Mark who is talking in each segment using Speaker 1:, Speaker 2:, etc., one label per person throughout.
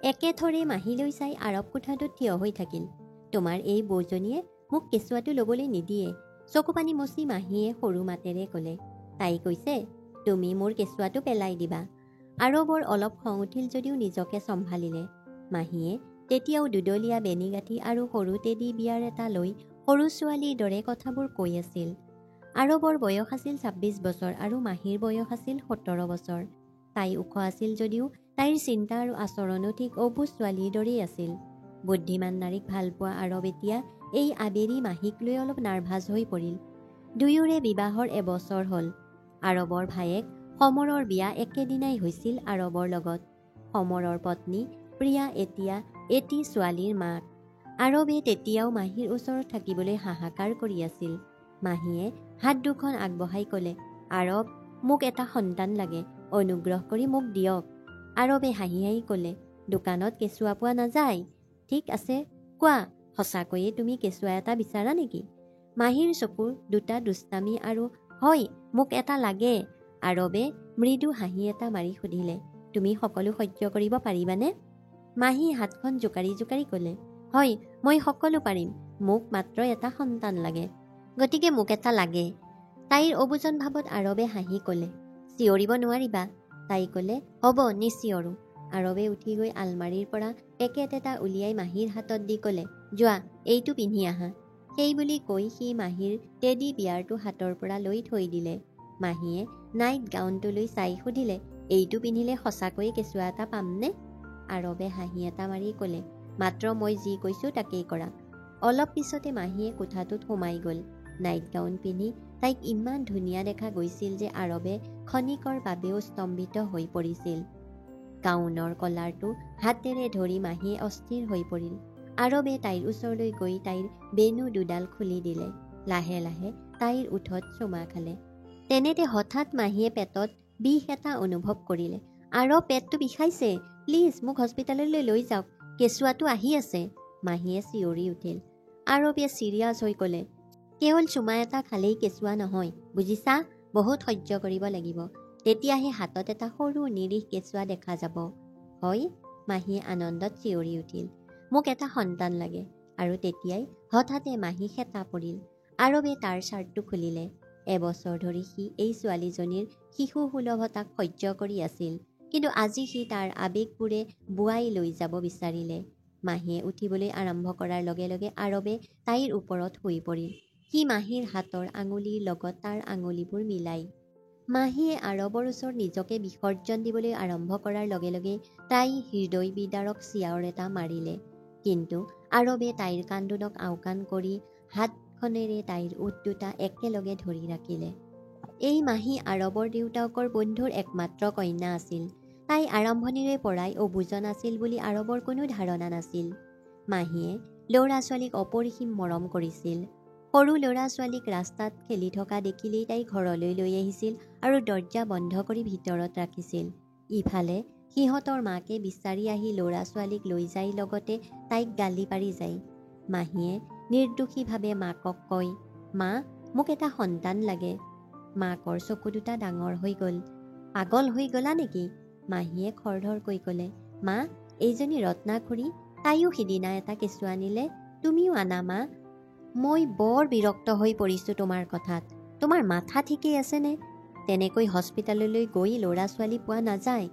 Speaker 1: একেথৰে মাহীলৈ চাই আৰৱ কোঠাটোত থিয় হৈ থাকিল। তোমাৰ এই বৌজনীয়ে মোক কেঁচুৱাটো ল'বলৈ নিদিয়ে, চকুপানী মচি মাহীয়ে সৰু মাতেৰে ক'লে। তাই কৈছে, তুমি মোৰ কেঁচুৱাটো পেলাই দিবা। আৰৱৰ অলপ খং উঠিল যদিও নিজকে চম্ভালিলে। মাহীয়ে তেতিয়াও দুদলীয়া বেনীগাঁঠি আৰু সৰু টেডী বিয়াৰ এটা লৈ সৰু ছোৱালীৰ দৰে কথাবোৰ কৈ আছিল। আৰৱৰ বয়স আছিল ২৬ বছৰ আৰু মাহীৰ বয়স আছিল ১৭ বছৰ। তাই ওখ আছিল যদিও তাইৰ চিন্তা আৰু আচৰণো ঠিক অবুজ ছোৱালীৰ দৰেই আছিল। বুদ্ধিমান নাৰীক ভালপোৱা আৰৱ এতিয়া এই আবেলি মাহীক লৈ অলপ নাৰ্ভাছ হৈ পৰিল। দুয়োৰে বিবাহৰ এবছৰ হ'ল। আৰৱৰ ভায়েক সমৰৰ বিয়া একেদিনাই হৈছিল আৰৱৰ লগত। সমৰৰ পত্নী প্ৰিয়া এতিয়া এটি ছোৱালীৰ মাক। আৰৱে তেতিয়াও মাহীৰ ওচৰত থাকিবলৈ হাহাকাৰ কৰি আছিল। মাহীয়ে হাত দুখন আগবঢ়াই ক'লে, আৰৱ, মোক এটা সন্তান লাগে, অনুগ্ৰহ কৰি মোক দিয়ক। আৰৱে হাঁহি হাঁহি ক'লে, দোকানত কেঁচুৱা পোৱা নাযায়? ঠিক আছে, কোৱা, সঁচাকৈয়ে তুমি কেঁচুৱা এটা বিচাৰা নেকি? মাহীৰ চকুৰ দুটা দুষ্টামি আৰু হয়, মোক এটা লাগে। আৰৱে মৃদু হাঁহি এটা মাৰি সুধিলে, তুমি সকলো সহ্য কৰিব পাৰিবানে? মাহী হাতখন জোকাৰি জোকাৰি ক'লে, হয়, মই সকলো পাৰিম, মোক মাত্ৰ এটা সন্তান লাগে, গতিকে মোক এটা লাগে। তাইৰ অবুজন ভাৱত আৰৱে হাঁহি ক'লে, চিঞৰিব নোৱাৰিবা? তাই ক'লে, হ'ব, নিচিঞৰো। আৰৱে উঠি গৈ আলমাৰীৰ পৰা পেকেট এটা উলিয়াই মাহীৰ হাতত দি ক'লে, যোৱা, এইটো পিন্ধি আহা। সেই বুলি কৈ সি মাহীৰ টেডী বিয়াৰটো হাতৰ পৰা লৈ থৈ দিলে। মাহীয়ে নাইট গাউনটোলৈ চাই সুধিলে, এইটো পিন্ধিলে সঁচাকৈয়ে কেঁচুৱা এটা পামনে? আৰৱে হাঁহি এটা মাৰি ক'লে, মাত্ৰ মই যি কৈছোঁ তাকেই কৰা। অলপ পিছতে মাহীয়ে কোঠাটোত সোমাই গ'ল। নাইট গাউন পিন্ধি তাইক ইমান ধুনীয়া দেখা গৈছিল যে আৰৱে ক্ষণিকৰ বাবেও স্তম্ভিত হৈ পৰিছিল। গাউনৰ কলাৰটো হাতেৰে ধৰি মাহীয়ে অস্থিৰ হৈ পৰিল। আৰৱে তাইৰ ওচৰলৈ গৈ তাইৰ বেনু দুডাল খুলি দিলে। লাহে লাহে তাইৰ ওঠত চুমা খালে। তেনেতে হঠাৎ মাহীয়ে পেটত বিষ এটা অনুভৱ কৰিলে। আৰৱ, পেটটো বিষাইছে, প্লিজ মোক হস্পিটাললৈ লৈ যাওক, কেঁচুৱাটো আহি আছে। মাহীয়ে চিঞৰি উঠিল। আৰৱে চিৰিয়াছ হৈ ক'লে, কেৱল চুমা এটা খালেই কেঁচুৱা নহয়, বুজিছা? বহুত সহ্য কৰিব লাগিব, তেতিয়াহে হাতত এটা সৰু নিৰীহ কেঁচুৱা দেখা যাব। হয়, মাহীয়ে আনন্দত চিঞৰি উঠিল, মোক এটা সন্তান লাগে। আৰু তেতিয়াই হঠাতে মাহী হেতা পৰিল। আৰৱে তাৰ শ্বাৰ্টটো খুলিলে। এবছৰ ধৰি সি এই ছোৱালীজনীৰ শিশু সুলভতাক সহ্য কৰি আছিল, কিন্তু আজি সি তাৰ আৱেগবোৰে বোৱাই লৈ যাব বিচাৰিলে। মাহীয়ে উঠিবলৈ আৰম্ভ কৰাৰ লগে লগে আৰৱে তাইৰ ওপৰত শুই পৰিল। সি মাহীৰ হাতৰ আঙুলিৰ লগত তাৰ আঙুলিবোৰ মিলাই। মাহীয়ে আৰৱৰ ওচৰত নিজকে বিসৰ্জন দিবলৈ আৰম্ভ কৰাৰ লগে লগে তাই হৃদয় বিদাৰক চিঞৰ এটা মাৰিলে। কিন্তু আৰৱে তাইৰ কান্দোনক আওকাণ কৰি হাতখনেৰে তাইৰ ওঠ দুটা একেলগে ধৰি ৰাখিলে। এই মাহী আৰৱৰ দেউতাকৰ বন্ধুৰ একমাত্ৰ কন্যা আছিল। তাই আৰম্ভণিৰে পৰাই অবুজন আছিল বুলি আৰৱৰ কোনো ধাৰণা নাছিল। মাহীয়ে ল'ৰা ছোৱালীক অপৰিসীম মৰম কৰিছিল। সৰু ল'ৰা ছোৱালীক ৰাস্তাত খেলি থকা দেখিলেই তাই ঘৰলৈ লৈ আহিছিল আৰু দৰ্জা বন্ধ কৰি ভিতৰত ৰাখিছিল। ইফালে সিহঁতৰ মাকে বিচাৰি আহি ল'ৰা ছোৱালীক লৈ যায়, লগতে তাইক গালি পাৰি যায়। মাহীয়ে নিৰ্দোষীভাৱে মাকক কয়, মা, মোক এটা সন্তান লাগে। মাকৰ চকু দুটা ডাঙৰ হৈ গ'ল। পাগল হৈ গ'লা নেকি? মাহীয়ে খৰধৰকৈ ক'লে, মা, এইজনী ৰত্নাখুৰী, তাইও সিদিনা এটা কেঁচুৱা আনিলে, তুমিও আনা মা। মই বৰ বিৰক্ত হৈ পৰিছোঁ তোমাৰ কথাত। তোমাৰ মাথা ঠিকেই আছেনে? তেনেকৈ হস্পিটাললৈ গৈ ল'ৰা ছোৱালী পোৱা নাযায়।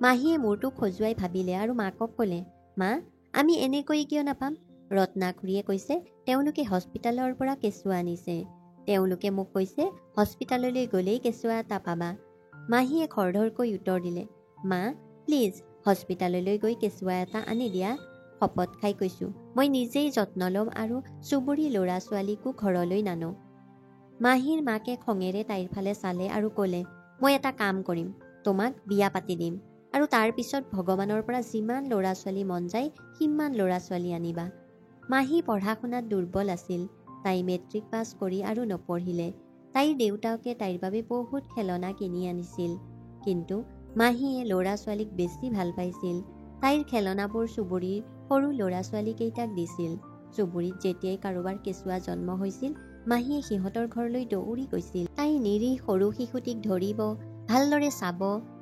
Speaker 1: মাহীয়ে মূৰটো খজুৱাই ভাবিলে আৰু মাকক ক'লে, মা, আমি এনেকৈ কিয় নাপাম? ৰত্নাখুৰীয়ে কৈছে তেওঁলোকে হস্পিটালৰ পৰা কেঁচুৱা আনিছে। তেওঁলোকে মোক কৈছে হস্পিটাললৈ গ'লেই কেঁচুৱা এটা পাবা। মাহীয়ে খৰধৰকৈ উত্তৰ দিলে, মা, প্লিজ হস্পিটাললৈ গৈ কেঁচুৱা এটা আনি দিয়া। শপত খাই কৈছোঁ, মই নিজেই যত্ন ল'ম আৰু চুবুৰী ল'ৰা ছোৱালীকো ঘৰলৈ নানো। মাহীৰ মাকে খঙেৰে তাইৰ ফালে চালে আৰু ক'লে, মই এটা কাম কৰিম, তোমাক বিয়া পাতি দিম আৰু তাৰ পিছত ভগৱানৰ পৰা যিমান ল'ৰা ছোৱালী মন যায় সিমান ল'ৰা ছোৱালী আনিবা। মাহী পঢ়া শুনাত দুৰ্বল আছিল। তাই মেট্ৰিক পাছ কৰি আৰু নপঢ়িলে। তাইৰ দেউতাকে তাইৰ বাবে বহুত খেলনা কিনি আনিছিল, কিন্তু মাহীয়ে ল'ৰা ছোৱালীক বেছি ভাল পাইছিল। তাইৰ খেলনাবোৰ চুবুৰীৰ সৰু ল'ৰা ছোৱালীকেইটাক দিছিল। চুবুৰীত যেতিয়াই কাৰোবাৰ কেঁচুৱা জন্ম হৈছিল, মাহীয়ে সিহঁতৰ ঘৰলৈ দৌৰি গৈছিল। তাই নিৰীহ সৰু শিশুটিক ধৰিব, ভালদৰে চাব,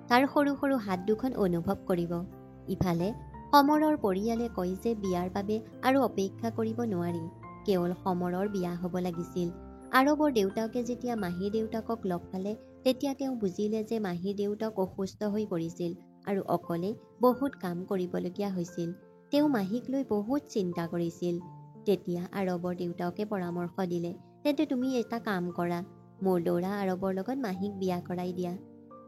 Speaker 1: তাৰ সৰু সৰু হাত দুখন অনুভৱ কৰিব। ইফালে সমৰৰ পৰিয়ালে কয় যে বিয়াৰ বাবে আৰু অপেক্ষা কৰিব নোৱাৰি, কেৱল সমৰৰ বিয়া হ'ব লাগিছিল। আৰৱৰ দেউতাকে যেতিয়া মাহীৰ দেউতাকক লগ পালে তেতিয়া তেওঁ বুজিলে যে মাহীৰ দেউতাক অসুস্থ হৈ পৰিছিল আৰু অকলে বহুত কাম কৰিবলগীয়া হৈছিল। তেওঁ মাহীক লৈ বহুত চিন্তা কৰিছিল। তেতিয়া আৰৱৰ দেউতাকে পৰামৰ্শ দিলে, তেন্তে তুমি এটা কাম কৰা, মোৰ ল'ৰা আৰৱৰ লগত মাহীক বিয়া কৰাই দিয়া।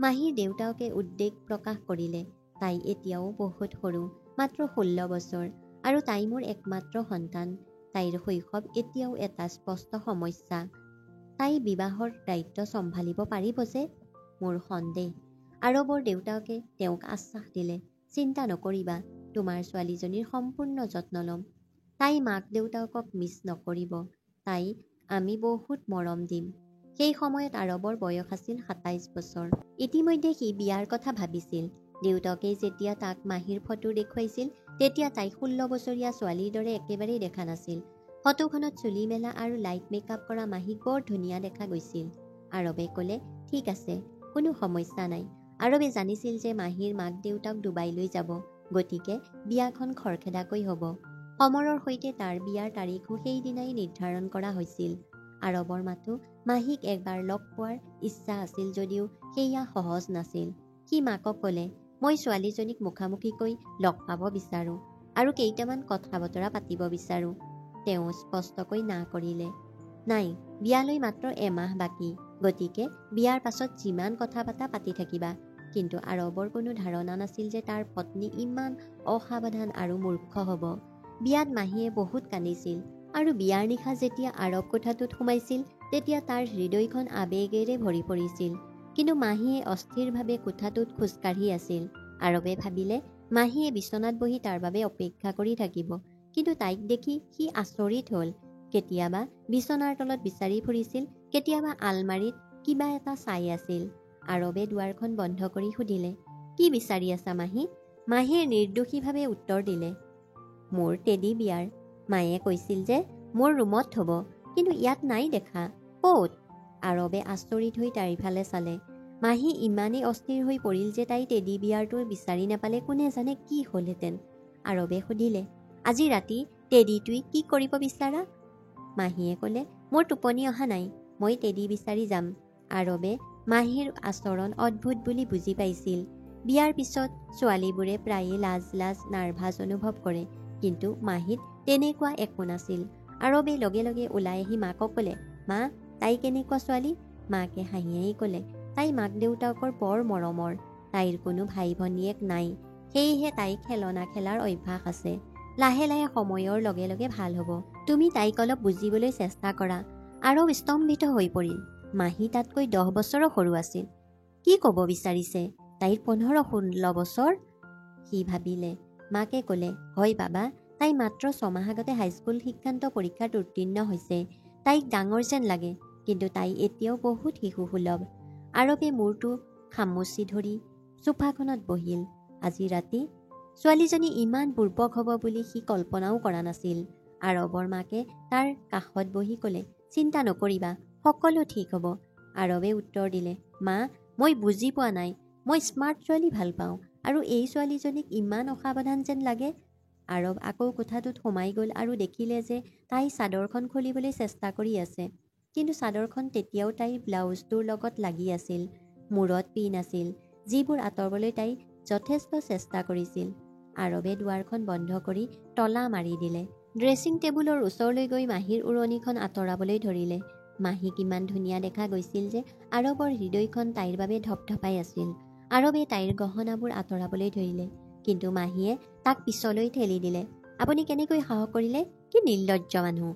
Speaker 1: মাহীৰ দেউতাকে উদ্বেগ প্ৰকাশ কৰিলে, তাই এতিয়াও বহুত সৰু, মাত্ৰ 16 বছৰ, আৰু তাই মোৰ একমাত্ৰ সন্তান। তাইৰ শৈশৱ এতিয়াও এটা স্পষ্ট সমস্যা। তাই বিবাহৰ দায়িত্ব চম্ভালিব পাৰিব যে? মোৰ সন্দেহ। আৰৱৰ দেউতাকে তেওঁক আশ্বাস দিলে, চিন্তা নকৰিবা, তোমাৰ ছোৱালীজনীৰ সম্পূৰ্ণ যত্ন ল'ম। তাই মাক দেউতাকক মিছ নকৰিব, তাইক আমি বহুত মৰম দিম। সেই সময়ত আৰৱৰ বয়স আছিল 27 বছৰ। ইতিমধ্যে সি বিয়াৰ কথা ভাবিছিল। দেউতাকে যেতিয়া তাক মাহীৰ ফটো দেখুৱাইছিল তেতিয়া তাইক 16 বছৰীয়া ছোৱালীৰ দৰে একেবাৰেই দেখা নাছিল। ফটোখনত চুলি মেলা আৰু লাইট মেকআপ কৰা মাহীক বৰ ধুনীয়া দেখা গৈছিল। আৰৱে ক'লে, ঠিক আছে, কোনো সমস্যা নাই। আৰৱে জানিছিল যে মাহীৰ মাক দেউতাক ডুবাইলৈ যাব, গতিকে বিয়াখন খৰখেদাকৈ হ'ব। সমৰৰ সৈতে তাৰ বিয়াৰ তাৰিখো সেইদিনাই নিৰ্ধাৰণ কৰা হৈছিল। আৰৱৰ মাথো মাহীক একবাৰ লগ পোৱাৰ ইচ্ছা আছিল যদিও সেয়া সহজ নাছিল। সি মাকক ক'লে, মই ছোৱালীজনীক মুখামুখিকৈ লগ পাব বিচাৰোঁ আৰু কেইটামান কথা বতৰা পাতিব বিচাৰোঁ। তেওঁ স্পষ্টকৈ না কৰিলে। নাই, বিয়ালৈ মাত্ৰ এমাহ বাকী, গতিকে বিয়াৰ পাছত যিমান কথা পাতি থাকিবা। কিন্তু আৰৱৰ কোনো ধাৰণা নাছিল যে তাৰ পত্নী ইমান অসাৱধান আৰু মূৰ্খ হ'ব। বিয়াত মাহীয়ে বহুত কান্দিছিল আৰু বিয়াৰ নিশা যেতিয়া আৰৱ কোঠাটোত সোমাইছিল তেতিয়া তাৰ হৃদয়খন আৱেগেৰে ভৰি পৰিছিল। কিন্তু মাহীয়ে অস্থিৰভাৱে কোঠাটোত খোজকাঢ়ি আছিল। আৰৱে ভাবিলে মাহীয়ে বিচনাত বহি তাৰ বাবে অপেক্ষা কৰি থাকিব, কিন্তু তাইক দেখি সি আচৰিত হ'ল। কেতিয়াবা বিচনাৰ তলত বিচাৰি ফুৰিছিল, কেতিয়াবা আলমাৰীত কিবা এটা চাই আছিল। আৰৱে দুৱাৰখন বন্ধ কৰি সুধিলে, কি বিচাৰি আছা মাহী? মাহীয়ে নিৰ্দোষীভাৱে উত্তৰ দিলে, মোৰ টেডী বিয়াৰ। মায়ে কৈছিল যে মোৰ ৰুমত থ'ব, কিন্তু ইয়াত নাই দেখা, ক'ত? আৰৱে আচৰিত হৈ তাইৰ ফালে চালে। মাহী ইমানেই অস্থিৰ হৈ পৰিল যে তাই টেডী বিয়াৰটো বিচাৰি নাপালে কোনে জানে কি হ'লহেঁতেন। আৰৱে সুধিলে, আজি ৰাতি টেডীটোৱে কি কৰিব বিচাৰা? মাহীয়ে ক'লে, মোৰ টোপনি অহা নাই, মই টেডী বিচাৰি যাম। আৰৱে মাহীৰ আচৰণ অদ্ভুত বুলি বুজি পাইছিল। বিয়াৰ পিছত ছোৱালীবোৰে প্ৰায়ে লাজ নাৰ্ভাছ অনুভৱ কৰে, কিন্তু মাহীত তেনেকুৱা একো নাছিল। আৰৱে লগে লগে ওলাই আহি মাকক ক'লে, মা, তাই কেনেকুৱা ছোৱালী? মাকে হাঁহি হাঁহি ক'লে, তাই মাক দেউতাকৰ বৰ মৰমৰ, তাইৰ কোনো ভাই ভনীয়েক নাই, সেয়েহে তাইৰ খেলনা খেলাৰ অভ্যাস আছে। লাহে লাহে সময়ৰ লগে লগে ভাল হ'ব, তুমি তাইক অলপ বুজিবলৈ চেষ্টা কৰা। আৰৱ স্তম্ভিত হৈ পৰিল। মাহী তাতকৈ 10 বছৰো সৰু আছিল। কি ক'ব বিচাৰিছে? তাইৰ 15-16 বছৰ? সি ভাবিলে। মাকে ক'লে, হয় বাবা, তাই মাত্ৰ 6 মাহ আগতে হাইস্কুল শিক্ষান্ত পৰীক্ষাত উত্তীৰ্ণ হৈছে। তাইক ডাঙৰ যেন লাগে, কিন্তু তাই এতিয়াও বহুত শিশুসুলভ। আৰৱে মূৰটো খামুচি ধৰি চোফাখনত বহিল। আজি ৰাতি ছোৱালীজনী ইমান বুৰ্বক হ'ব বুলি সি কল্পনাও কৰা নাছিল। আৰৱৰ মাকে তাৰ কাষত বহি ক'লে, চিন্তা নকৰিবা, সকলো ঠিক হ'ব। আৰৱে উত্তৰ দিলে, মা, মই বুজি পোৱা নাই, মই স্মাৰ্ট ছোৱালী ভাল পাওঁ আৰু এই ছোৱালীজনীক ইমান অসাৱধান যেন লাগে। আৰৱ আকৌ কোঠাটোত সোমাই গ'ল আৰু দেখিলে যে তাই চাদৰখন খুলিবলৈ চেষ্টা কৰি আছে, কিন্তু চাদৰখন তেতিয়াও তাইৰ ব্লাউজটোৰ লগত লাগি আছিল। মূৰত পিন আছিল, যিবোৰ আঁতৰাবলৈ তাই যথেষ্ট চেষ্টা কৰিছিল। আৰৱে দুৱাৰখন বন্ধ কৰি তলা মাৰি দিলে। ড্ৰেছিং টেবুলৰ ওচৰলৈ গৈ মাহীৰ উৰণিখন আঁতৰাবলৈ ধৰিলে। মাহী কিমান ধুনীয়া দেখা গৈছিল যে আৰৱৰ হৃদয়খন তাইৰ বাবে ধপধপাই আছিল। আৰৱে তাইৰ গহনাবোৰ আঁতৰাবলৈ ধৰিলে, কিন্তু মাহীয়ে তাক পিছলৈ ঠেলি দিলে। আপুনি কেনেকৈ সাহস কৰিলে? কি নিৰ্লজ্জ মানুহ,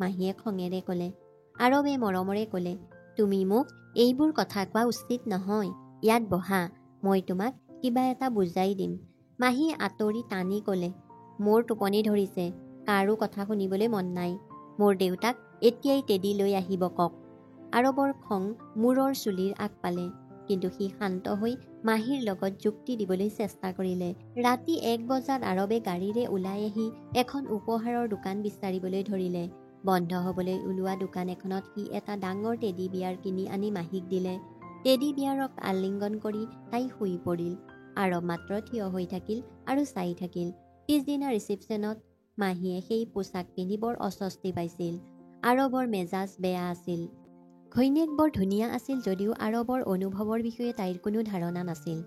Speaker 1: মাহীয়ে খঙেৰে ক'লে। আৰৱে মৰমৰে ক'লে, তুমি মোক এইবোৰ কথা কোৱা উচিত নহয়, ইয়াত বহা, মই তোমাক কিবা এটা বুজাই দিম। মাহীয়ে আঁতৰি টানি ক'লে, মোৰ টোপনি ধৰিছে, কাৰো কথা শুনিবলৈ মন নাই। মোৰ দেউতাক এতিয়াই টেডী লৈ আহিব কওক। আৰৱৰ খং মূৰৰ চুলিৰ আগ পালে, কিন্তু সি শান্ত হৈ মাহীৰ লগত যুক্তি দিবলৈ চেষ্টা কৰিলে। ৰাতি 1 বজাত আৰৱে গাড়ীৰে ওলাই আহি এখন উপহাৰৰ দোকান বিচাৰিবলৈ ধৰিলে। বন্ধ হ'বলৈ ওলোৱা দোকান এখনত সি এটা ডাঙৰ টেডী বিয়াৰ কিনি আনি মাহীক দিলে। টেডী বিয়াৰক আলিংগন কৰি তাই শুই পৰিল। আৰৱ মাত্ৰ থিয় হৈ থাকিল আৰু চাই থাকিল। পিছদিনা ৰিচিপশ্যনত মাহীয়ে সেই পোছাক পিন্ধি বৰ অস্বস্তি পাইছিল। আৰৱৰ মেজাজ বেয়া আছিল। ঘৈণীয়েক বৰ ধুনীয়া আছিল যদিও আৰৱৰ অনুভৱৰ বিষয়ে তাইৰ কোনো ধাৰণা নাছিল।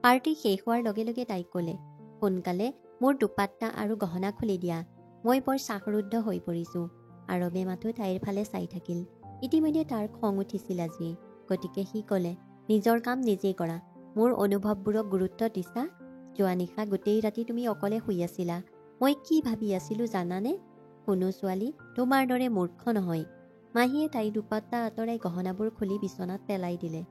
Speaker 1: পাৰ্টি শেষ হোৱাৰ লগে লগে তাইক ক'লে, সোনকালে মোৰ দুপাট্টা আৰু গহনা খুলি দিয়া, মই বৰ শ্বাসৰুদ্ধ হৈ পৰিছোঁ। আৰৱে মাথো তাইৰ ফালে চাই থাকিল। ইতিমধ্যে তাৰ খং উঠিছিল আজি, গতিকে সি ক'লে, নিজৰ কাম নিজেই কৰা, মোৰ অনুভৱবোৰক গুৰুত্ব দিছা? যোৱা নিশা গোটেই ৰাতি তুমি অকলে শুই আছিলা। মই কি ভাবি আছিলোঁ জানানে? কোনো ছোৱালী তোমাৰ দৰে মূৰ্খ নহয়। মাহীয়ে তাইৰ দুপাট্টা আঁতৰাই গহনাবোৰ খুলি বিচনাত পেলাই দিলে।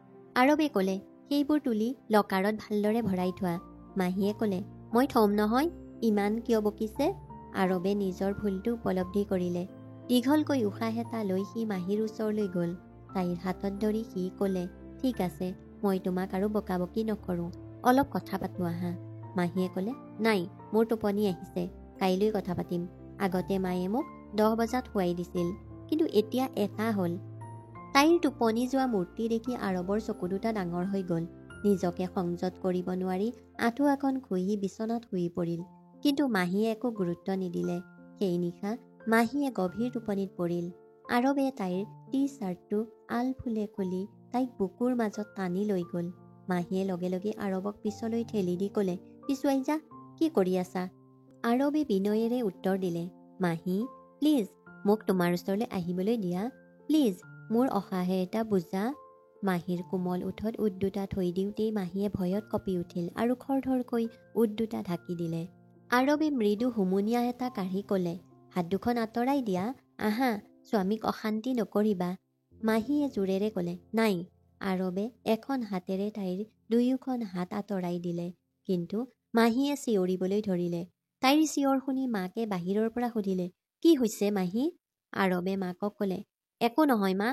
Speaker 1: আৰৱে ক'লে, সেইবোৰ তুলি লকাৰত ভালদৰে ভৰাই থোৱা। মাহীয়ে ক'লে, মই থ'ম নহয়, ইমান কিয় বকিছে? আৰৱে নিজৰ ভুলটো উপলব্ধি কৰিলে। দীঘলকৈ উশাহ এটা লৈ সি মাহীৰ ওচৰলৈ গ'ল। তাইৰ হাতত ধৰি সি ক'লে, ঠিক আছে, মই তোমাক আৰু বকাবকি নকৰোঁ, অলপ কথা পাতোঁ আহা। মাহীয়ে ক'লে, নাই, মোৰ টোপনি আহিছে, কাইলৈ কথা পাতিম। আগতে মায়ে মোক 10 বজাত শুৱাই দিছিল, কিন্তু এতিয়া 1টা হ'ল। তাইৰ টোপনি যোৱা মূৰ্তি দেখি আৰৱৰ চকু দুটা ডাঙৰ হৈ গ'ল। নিজকে সংযত কৰিব নোৱাৰি আঁঠুৱাখন ঘঁহি বিচনাত শুই পৰিল। কিন্তু মাহীয়ে একো গুৰুত্ব নিদিলে। সেই নিশা মাহীয়ে গভীৰ টোপনিত পৰিল। আৰৱে তাইৰ টি-চাৰ্টটো আলফুলে খুলি তাইক বুকুৰ মাজত টানি লৈ গ'ল। মাহীয়ে লগে লগে আৰৱক পিছলৈ ঠেলি দি ক'লে, পিছুৱাই যা, কি কৰি আছা? আৰৱে বিনয়েৰে উত্তৰ দিলে, মাহী, প্লিজ মোক তোমাৰ ওচৰলৈ আহিবলৈ দিয়া, প্লিজ মোৰ অসাহে এটা বুজা। মাহীৰ কোমল ওঠত উট দুটা থৈ দিওঁতেই মাহীয়ে ভয়ত কঁপি উঠিল আৰু খৰধৰকৈ উট দুটা ঢাকি দিলে। আৰৱে মৃদু হুমুনিয়াহ এটা কাঢ়ি ক'লে, হাত দুখন আঁতৰাই দিয়া, আহা, স্বামীক অশান্তি নকৰিবা। মাহীয়ে জোৰেৰে ক'লে, নাই। আৰৱে এখন হাতেৰে তাইৰ দুয়োখন হাত আঁতৰাই দিলে। কিন্তু মাহীয়ে চিঞৰিবলৈ ধৰিলে। তাইৰ চিঞৰ শুনি মাকে বাহিৰৰ পৰা সুধিলে, কি হৈছে মাহী? আৰৱে মাকক ক'লে, একো নহয় মা,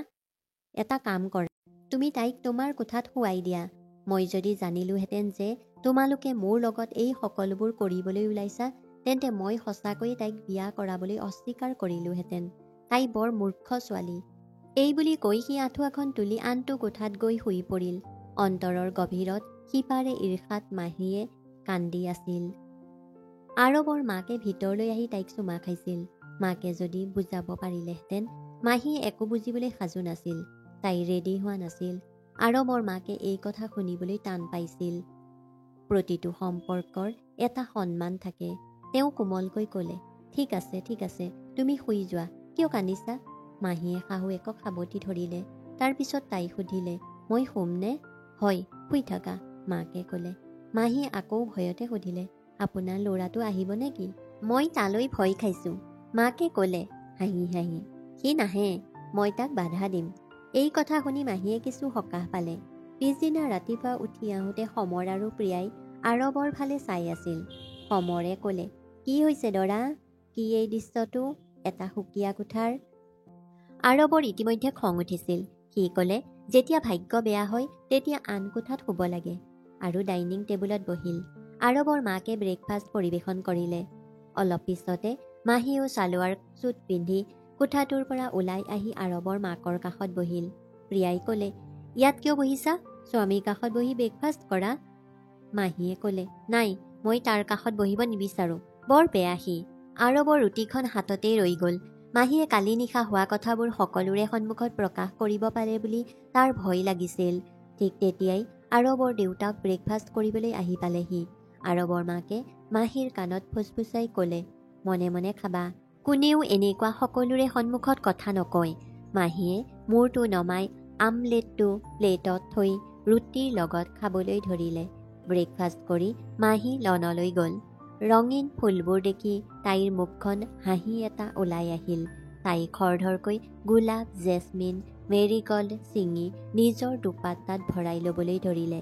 Speaker 1: এটা কাম কৰা, তুমি তাইক তোমাৰ কোঠাত শুৱাই দিয়া। মই যদি জানিলোহেঁতেন যে তোমালোকে মোৰ লগত এই সকলোবোৰ কৰিবলৈ ওলাইছা, তেন্তে মই সঁচাকৈয়ে তাইক বিয়া কৰাবলৈ অস্বীকাৰ কৰিলোহেঁতেন। তাই বৰ মূৰ্খ ছোৱালী। এই বুলি কৈ সি আঁঠুৱাখন তুলি আনটো কোঠাত গৈ শুই পৰিল। অন্তৰৰ গভীৰত সিপাৰে ঈৰ্ষাত মাহীয়ে কান্দি আছিল। আৰৱৰ মাকে ভিতৰলৈ আহি তাইক চুমা খাইছিল। মাকে যদি বুজাব পাৰিলেহেঁতেন, মাহীয়ে একো বুজিবলৈ সাজু নাছিল। তাই ৰেডি হোৱা নাছিল। আৰৱৰ মাকে এই কথা শুনিবলৈ টান পাইছিল। প্ৰতিটো সম্পৰ্কৰ এটা সন্মান থাকে। তেওঁ কোমলকৈ ক'লে, ঠিক আছে, ঠিক আছে, তুমি শুই যোৱা, কিয় কান্দিছা? মাহীয়ে শাহুৱেকক সাবটি ধৰিলে। তাৰপিছত তাই সুধিলে, মই শুমনে? হয়, শুই থাকা, মাকে ক'লে। মাহীয়ে আকৌ ভয়তে সুধিলে, আপোনাৰ ল'ৰাটো আহিব নেকি? মই তালৈ ভয় খাইছোঁ, মাকে ক'লে হাঁহি হাঁহি। সি নাহে, মই তাক বাধা দিম। এই কথা শুনি মাহীয়ে কিছু সকাহ পালে। পিছদিনা ৰাতিপুৱা উঠি আহোঁতে সমৰ আৰু প্ৰিয়াই আৰৱৰ ফালে চাই আছিল। সমৰে ক'লে, কি হৈছে দৰা? কি এই দৃশ্যটো? এটা সুকীয়া কোঠাৰ। আৰৱৰ ইতিমধ্যে খং উঠিছিল। সি ক'লে, যেতিয়া ভাগ্য বেয়া হয় তেতিয়া আন কোঠাত শুব লাগে, আৰু ডাইনিং টেবুলত বহিল। আৰৱৰ মাকে ব্ৰেকফাষ্ট পৰিৱেশন কৰিলে। অলপ পিছতে মাহীয়েও ছালোৱাৰ চুট পিন্ধি কোঠাটোৰ পৰা ওলাই আহি আৰৱৰ মাকৰ কাষত বহিল। প্ৰিয়াই ক'লে, ইয়াত কিয় বহিছা? স্বামীৰ কাষত বহি ব্ৰেকফাষ্ট কৰা। মাহীয়ে ক'লে, নাই, মই তাৰ কাষত বহিব নিবিচাৰোঁ, বৰ বেয়া সি। আৰৱৰ ৰুটিখন হাততেই ৰৈ গ'ল। মাহীয়ে কালি নিশা হোৱা কথাবোৰ সকলোৰে সন্মুখত প্ৰকাশ কৰিব পাৰে বুলি তাৰ ভয় লাগিছিল। ঠিক তেতিয়াই আৰৱৰ দেউতাক ব্ৰেকফাষ্ট কৰিবলৈ আহি পালেহি। আৰৱৰ মাকে মাহীৰ কাণত ফুচফুচাই ক'লে, মনে মনে খাবা, কোনেও এনেকুৱা সকলোৰে সন্মুখত কথা নকয়। মাহীয়ে মূৰটো নমাই আমলেটটো প্লেটত থৈ ৰুটিৰ লগত খাবলৈ ধৰিলে। ব্ৰেকফাষ্ট কৰি মাহী লনলৈ গ'ল। ৰঙীন ফুলবোৰ দেখি তাইৰ মুখখন হাঁহি এটা ওলাই আহিল। তাই খৰধৰকৈ গোলাপ, জেচমিন, মেৰিগল্ড ছিঙি নিজৰ দুপাট্টাত ভৰাই ল'বলৈ ধৰিলে।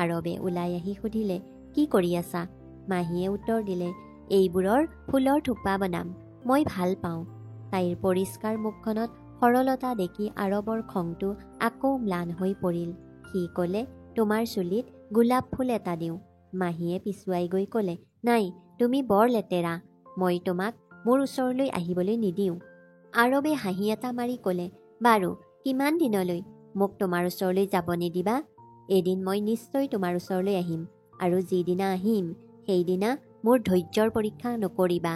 Speaker 1: আৰৱে ওলাই আহি সুধিলে, কি কৰি আছা? মাহীয়ে উত্তৰ দিলে, এইবোৰৰ ফুলৰ থোপা বনাম, মই ভাল পাওঁ। তাইৰ পৰিষ্কাৰ মুখখনত সৰলতা দেখি আৰৱৰ খংটো আকৌ ম্লান হৈ পৰিল। সি ক'লে, তোমাৰ চুলিত গোলাপ ফুল এটা দিওঁ। মাহীয়ে পিছুৱাই গৈ ক'লে, নাই, তুমি বৰ লেতেৰা, মই তোমাক মোৰ ওচৰলৈ আহিবলৈ নিদিওঁ। আৰৱে হাঁহি এটা মাৰি ক'লে, বাৰু, কিমান দিনলৈ মোক তোমাৰ ওচৰলৈ যাব নিদিবা? এদিন মই নিশ্চয় তোমাৰ ওচৰলৈ আহিম, আৰু যিদিনা আহিম সেইদিনা মোৰ ধৈৰ্যৰ পৰীক্ষা নকৰিবা।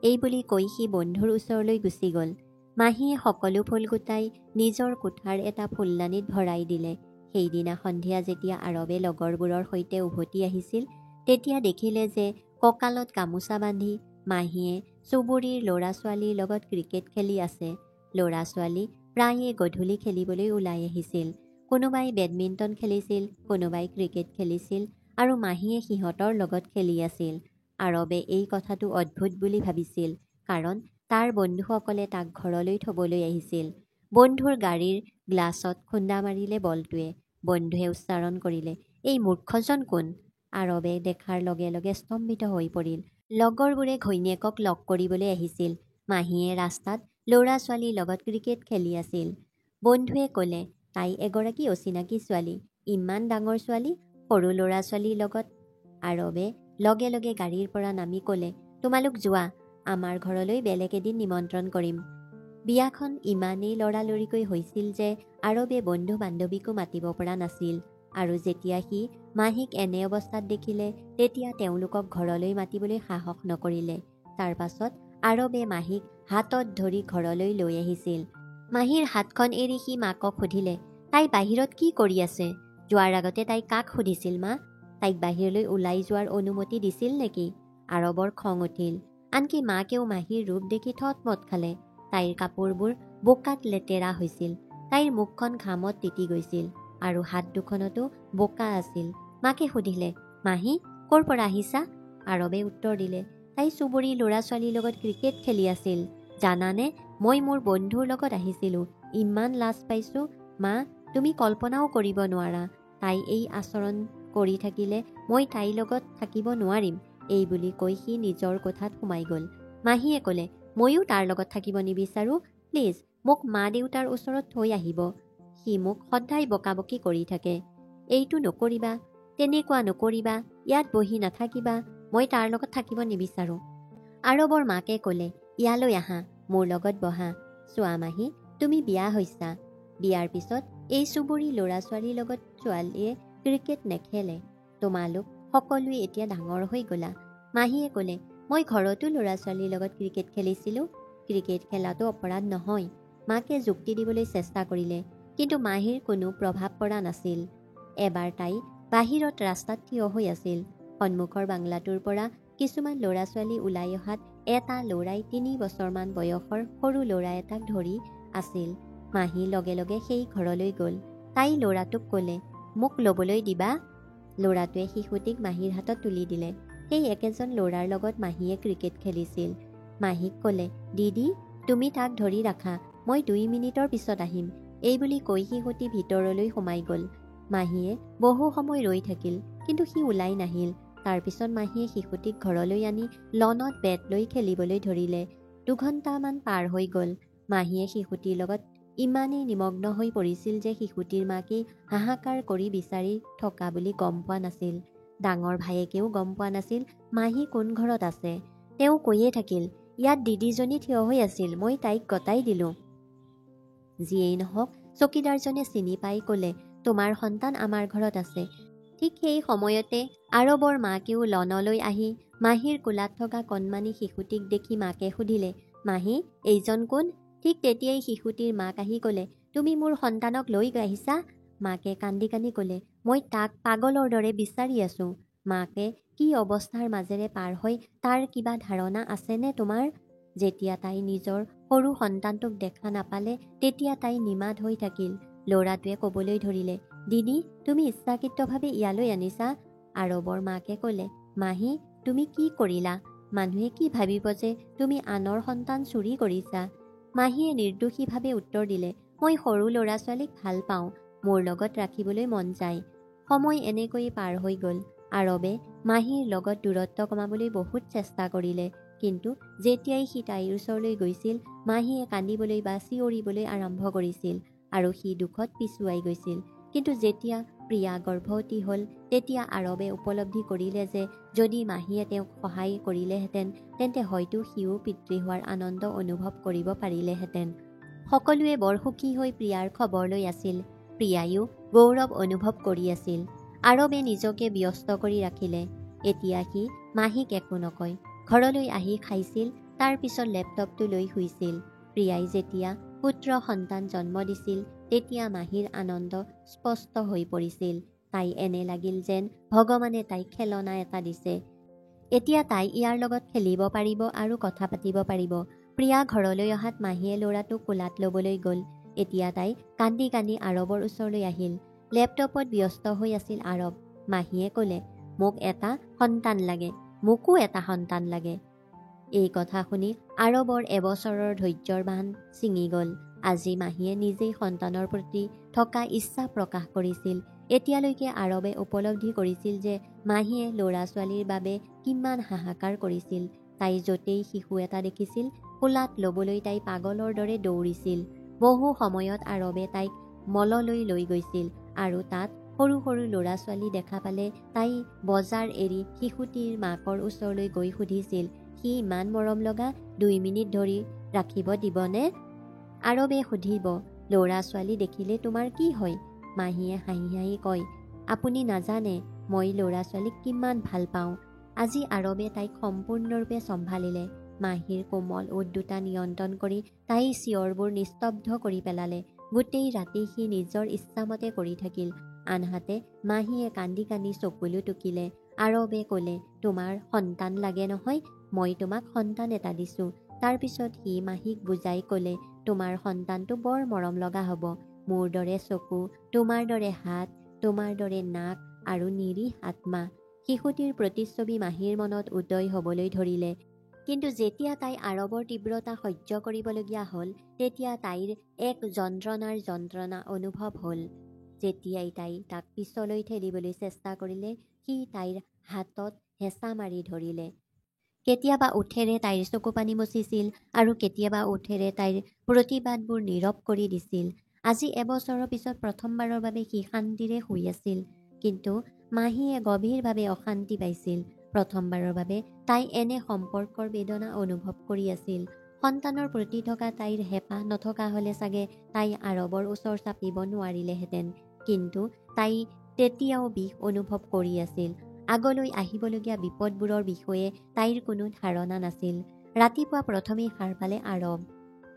Speaker 1: এই বুলি কৈ সি বন্ধুৰ ওচৰলৈ গুচি গ'ল। মাহীয়ে সকলো ফুল গোটাই নিজৰ কোঠাৰ এটা ফুলদানিত ভৰাই দিলে। সেইদিনা সন্ধিয়া যেতিয়া আৰৱে লগৰবোৰৰ সৈতে উভতি আহিছিল, তেতিয়া দেখিলে যে কঁকালত গামোচা বান্ধি মাহীয়ে চুবুৰীৰ ল'ৰা ছোৱালীৰ লগত ক্ৰিকেট খেলি আছে। ল'ৰা ছোৱালী প্ৰায়ে গধূলি খেলিবলৈ ওলাই আহিছিল। কোনোবাই বেডমিণ্টন খেলিছিল, কোনোবাই ক্ৰিকেট খেলিছিল আৰু মাহীয়ে সিহঁতৰ লগত খেলি আছিল। আৰৱে এই কথাটো অদ্ভুত বুলি ভাবিছিল, কাৰণ তাৰ বন্ধুসকলে তাক ঘৰলৈ থ'বলৈ আহিছিল। বন্ধুৰ গাড়ীৰ গ্লাছত খুন্দা মাৰিলে বলটোৱে। বন্ধুৱে উচ্চাৰণ কৰিলে, এই মূৰ্খজন কোন? আৰৱে দেখাৰ লগে লগে স্তম্ভিত হৈ পৰিল। লগৰবোৰে ঘৈণীয়েকক লগ কৰিবলৈ আহিছিল। মাহীয়ে ৰাস্তাত ল'ৰা ছোৱালীৰ লগত ক্ৰিকেট খেলি আছিল। বন্ধুৱে ক'লে, তাই এগৰাকী অচিনাকি ছোৱালী, ইমান ডাঙৰ ছোৱালী, সৰু ল'ৰা ছোৱালীৰ লগত। আৰৱে লগে লগে গাড়ীৰ পৰা নামি ক'লে, তোমালোক যোৱা, আমাৰ ঘৰলৈ বেলেগ এদিন নিমন্ত্ৰণ কৰিম। বিয়াখন ইমানেই লৰালৰিকৈ হৈছিল যে আৰৱে বন্ধু বান্ধৱীকো মাতিব পৰা নাছিল। আৰু যেতিয়া সি মাহীক এনে অৱস্থাত দেখিলে, তেতিয়া তেওঁলোকক ঘৰলৈ মাতিবলৈ সাহস নকৰিলে। তাৰ পাছত আৰৱে মাহীক হাতত ধৰি ঘৰলৈ লৈ আহিছিল। মাহীৰ হাতখন এৰি সি মাকক সুধিলে, তাই বাহিৰত কি কৰি আছে? যোৱাৰ আগতে তাই কাক সুধিছিল মা? তাইক বাহিৰলৈ ওলাই যোৱাৰ অনুমতি দিছিল নেকি? আৰৱৰ খং উঠিল। আনকি মাকেও মাহীৰ ৰূপ দেখি থতমত খালে। তাইৰ কাপোৰবোৰ বোকাত লেতেৰা হৈছিল। তাইৰ মুখখন ঘামত তিতি গৈছিল আৰু হাত দুখনতো বোকা আছিল। মাকে সুধিলে, মাহী, ক'ৰ পৰা আহিছা? আৰৱে উত্তৰ দিলে, তাই চুবুৰীৰ ল'ৰা ছোৱালীৰ লগত ক্ৰিকেট খেলি আছিল। জানানে, মই মোৰ বন্ধুৰ লগত আহিছিলোঁ। ইমান লাজ পাইছোঁ। মা, তুমি কল্পনাও কৰিব নোৱাৰা। তাই এই আচৰণ কৰি থাকিলে মই তাইৰ লগত থাকিব নোৱাৰিম। এই বুলি কৈ সি নিজৰ কোঠাত সোমাই গ'ল। মাহীয়ে ক'লে, ময়ো তাৰ লগত থাকিব নিবিচাৰোঁ। প্লিজ মোক মা দেউতাৰ ওচৰত থৈ আহিব। সি মোক সদায় বকাবকি কৰি থাকে। এইটো নকৰিবা, তেনেকুৱা নকৰিবা, ইয়াত বহি নাথাকিবা, মই তাৰ লগত থাকিব নিবিচাৰোঁ। আৰৱৰ মাকে ক'লে, ইয়ালৈ আহা, মোৰ লগত বহা। চোৱা মাহী, তুমি বিয়া হৈছা। বিয়াৰ পিছত এই চুবুৰী ল'ৰা ছোৱালীৰ লগত ছোৱালীয়ে ক্ৰিকেট নেখেলে। তোমালোক সকলোৱে এতিয়া ডাঙৰ হৈ গ'লা। মাহীয়ে ক'লে, মই ঘৰতো ল'ৰা ছোৱালীৰ লগত ক্ৰিকেট খেলিছিলোঁ। ক্ৰিকেট খেলাটো অপৰাধ নহয়। মাকে যুক্তি দিবলৈ চেষ্টা কৰিলে, কিন্তু মাহীৰ কোনো প্ৰভাৱ পৰা নাছিল। এবাৰ তাই বাহিৰত ৰাস্তাত থিয় হৈ আছিল। সন্মুখৰ বাংলাটোৰ পৰা কিছুমান ল'ৰা ছোৱালী ওলাই অহাত এটা ল'ৰাই 3 বছৰমান বয়সৰ সৰু ল'ৰা এটাক ধৰি আছিল। মাহী লগে লগে সেই ঘৰলৈ গ'ল। তাই ল'ৰাটোক ক'লে, মোক ল'বলৈ দিবা? ল'ৰাটোৱে শিশুটিক মাহীৰ হাতত তুলি দিলে। সেই একেজন ল'ৰাৰ লগত মাহীয়ে ক্ৰিকেট খেলিছিল। মাহীক ক'লে, দিদি, তুমি তাক ধৰি ৰাখা, মই 2 মিনিটৰ পিছত আহিম। এই বুলি কৈ শিশুটি ভিতৰলৈ সোমাই গ'ল। মাহীয়ে বহু সময় ৰৈ থাকিল, কিন্তু সি ওলাই নাহিল। তাৰপিছত মাহীয়ে শিশুটিক ঘৰলৈ আনি লনত বেট লৈ খেলিবলৈ ধৰিলে। 2 ঘণ্টামান পাৰ হৈ গ'ল। মাহীয়ে শিশুটিৰ লগত ইমানেই নিমগ্ন হৈ পৰিছিল যে শিশুটিৰ মাকেই হাহাকাৰ কৰি বিচাৰি থকা বুলি গম পোৱা নাছিল। ডাঙৰ ভায়েকেও গম পোৱা নাছিল মাহী কোন ঘৰত আছে। তেওঁ কৈয়ে থাকিল, ইয়াত দিদিজনী থিয় হৈ আছিল, মই তাইক গতাই দিলোঁ। যিয়েই নহওক, চকীদাৰজনে চিনি পাই ক'লে, তোমাৰ সন্তান আমাৰ ঘৰত আছে। ঠিক সেই সময়তে আৰৱৰ মাকেও লনলৈ আহি মাহীৰ কোলাত থকা কণমানি শিশুটিক দেখি মাকে সুধিলে, মাহী, এইজন কোন? ঠিক তেতিয়াই শিশুটিৰ মাক আহি ক'লে, তুমি মোৰ সন্তানক লৈ আহিছা? মাকে কান্দি কান্দি ক'লে, মই তাক পাগলৰ দৰে বিচাৰি আছোঁ। মাকে কি অৱস্থাৰ মাজেৰে পাৰ হয় তাৰ কিবা ধাৰণা আছেনে তোমাৰ? যেতিয়া তাই নিজৰ সৰু সন্তানটোক দেখা নাপালে, তেতিয়া তাই নিমাত হৈ থাকিল। ল'ৰাটোৱে ক'বলৈ ধৰিলে, দিদি, তুমি ইচ্ছাকৃতভাৱে ইয়ালৈ আনিছা? আৰৱৰ মাকে ক'লে, মাহী, তুমি কি কৰিলা? মানুহে কি ভাবিব যে তুমি আনৰ সন্তান চুৰি কৰিছা? মাহীয়ে নিৰ্দোষীভাৱে উত্তৰ দিলে, মই সৰু ল'ৰা ছোৱালীক ভাল পাওঁ, মোৰ লগত ৰাখিবলৈ মন যায়। সময় এনেকৈয়ে পাৰ হৈ গ'ল। আৰৱে মাহীৰ লগত দূৰত্ব কমাবলৈ বহুত চেষ্টা কৰিলে, কিন্তু যেতিয়াই সি তাইৰ ওচৰলৈ গৈছিল, মাহীয়ে কান্দিবলৈ বা চিঞৰিবলৈ আৰম্ভ কৰিছিল আৰু সি দুখত পিছুৱাই গৈছিল। কিন্তু যেতিয়া প্ৰিয়া গৰ্ভৱতী হ'ল, তেতিয়া আৰৱে উপলব্ধি কৰিলে যে যদি মাহীয়ে তেওঁক সহায় কৰিলেহেঁতেন, তেন্তে হয়তো সিও পিতৃ হোৱাৰ আনন্দ অনুভৱ কৰিব পাৰিলেহেঁতেন। সকলোৱে বৰ সুখী হৈ প্ৰিয়াৰ খবৰ লৈ আছিল। প্ৰিয়ায়ো গৌৰৱ অনুভৱ কৰি আছিল। আৰৱে নিজকে ব্যস্ত কৰি ৰাখিলে। এতিয়া সি মাহীক একো নকয়। ঘৰলৈ আহি খাইছিল, তাৰ পিছত লেপটপটো লৈ শুইছিল। প্ৰিয়াই যেতিয়া পুত্ৰ সন্তান জন্ম দিছিল তেতিয়া মাহীৰ আনন্দ স্পষ্ট হৈ পৰিছিল। তাই এনে লাগিল যেন ভগৱানে তাইক খেলনা এটা দিছে। এতিয়া তাই ইয়াৰ লগত খেলিব পাৰিব আৰু কথা পাতিব পাৰিব। প্ৰিয়া ঘৰলৈ অহাত মাহীয়ে ল'ৰাটোক কোলাত ল'বলৈ গ'ল। এতিয়া তাই কান্দি কান্দি আৰৱৰ ওচৰলৈ আহিল। লেপটপত ব্যস্ত হৈ আছিল আৰৱ। মাহীয়ে ক'লে, মোক এটা সন্তান লাগে, মোকো এটা সন্তান লাগে। এই কথা শুনি আৰৱৰ এবছৰৰ ধৈৰ্যৰ বান্ধ ছিঙি গ'ল। আজি মাহীয়ে নিজেই সন্তানৰ প্ৰতি থকা ইচ্ছা প্ৰকাশ কৰিছিল। এতিয়ালৈকে আৰৱে উপলব্ধি কৰিছিল যে মাহীয়ে ল'ৰা ছোৱালীৰ বাবে কিমান হাহাকাৰ কৰিছিল। তাই য'তেই শিশু এটা দেখিছিল কোলাত ল'বলৈ তাই পাগলৰ দৰে দৌৰিছিল। বহু সময়ত আৰৱে তাইক মললৈ লৈ গৈছিল আৰু তাত সৰু সৰু ল'ৰা ছোৱালী দেখা পালে তাই বজাৰ এৰি শিশুটিৰ মাকৰ ওচৰলৈ গৈ সুধিছিল, সি ইমান মৰম লগা, 2 মিনিট ধৰি ৰাখিব দিবনে? আৰৱে সুধিব, ল'ৰা ছোৱালী দেখিলে তোমাৰ কি হয়? মাহীয়ে হাঁহি হাঁহি কয়, আপুনি নাজানে মই ল'ৰা ছোৱালীক কিমান ভাল পাওঁ। আজি আৰৱে তাইক সম্পূৰ্ণৰূপে চম্ভালিলে। মাহীৰ কোমল ওঠ দুটা নিয়ন্ত্ৰণ কৰি তাই চিঞৰবোৰ নিস্তব্ধ কৰি পেলালে। গোটেই ৰাতি সি নিজৰ ইচ্ছামতে কৰি থাকিল। আনহাতে মাহীয়ে কান্দি কান্দি চকুলো টুকিলে। আৰৱে ক'লে, তোমাৰ সন্তান লাগে নহয়, মই তোমাক সন্তান এটা দিছোঁ। তাৰপিছত সি মাহীক বুজাই ক'লে, তোমাৰ সন্তানটো বৰ মৰম লগা হ'ব, মোৰ দৰে চকু, তোমাৰ দৰে হাত, তোমাৰ দৰে নাক আৰু নিৰীহ আত্মা। শিশুটিৰ প্ৰতিচ্ছবি মাহীৰ মনত উদয় হ'বলৈ ধৰিলে। কিন্তু যেতিয়া তাই আৰৱৰ তীব্ৰতা সহ্য কৰিবলগীয়া হ'ল তেতিয়া তাইৰ এক যন্ত্ৰণা অনুভৱ হ'ল। যেতিয়াই তাই তাক পিছলৈ ঠেলিবলৈ চেষ্টা কৰিলে সি তাইৰ হাতত হেঁচা মাৰি ধৰিলে। কেতিয়াবা ওঠেৰে তাইৰ চকুপানী মচিছিল আৰু কেতিয়াবা ওঠেৰে তাইৰ প্ৰতিবাদবোৰ নীৰৱ কৰি দিছিল। আজি এবছৰৰ পিছত প্ৰথমবাৰৰ বাবে সি শান্তিৰে শুই আছিল। কিন্তু মাহীয়ে গভীৰভাৱে অশান্তি পাইছিল। প্ৰথমবাৰৰ বাবে তাই এনে সম্পৰ্কৰ বেদনা অনুভৱ কৰি আছিল। সন্তানৰ প্ৰতি থকা তাইৰ হেঁপাহ নথকা হ'লে চাগে তাই আৰৱৰ ওচৰ চাপিব নোৱাৰিলেহেঁতেন। কিন্তু তাই তেতিয়াও বিষ অনুভৱ কৰি আছিল। আগলৈ আহিবলগীয়া বিপদবোৰৰ বিষয়ে তাইৰ কোনো ধাৰণা নাছিল। ৰাতিপুৱা প্ৰথমেই সাৰ পালে আৰৱ।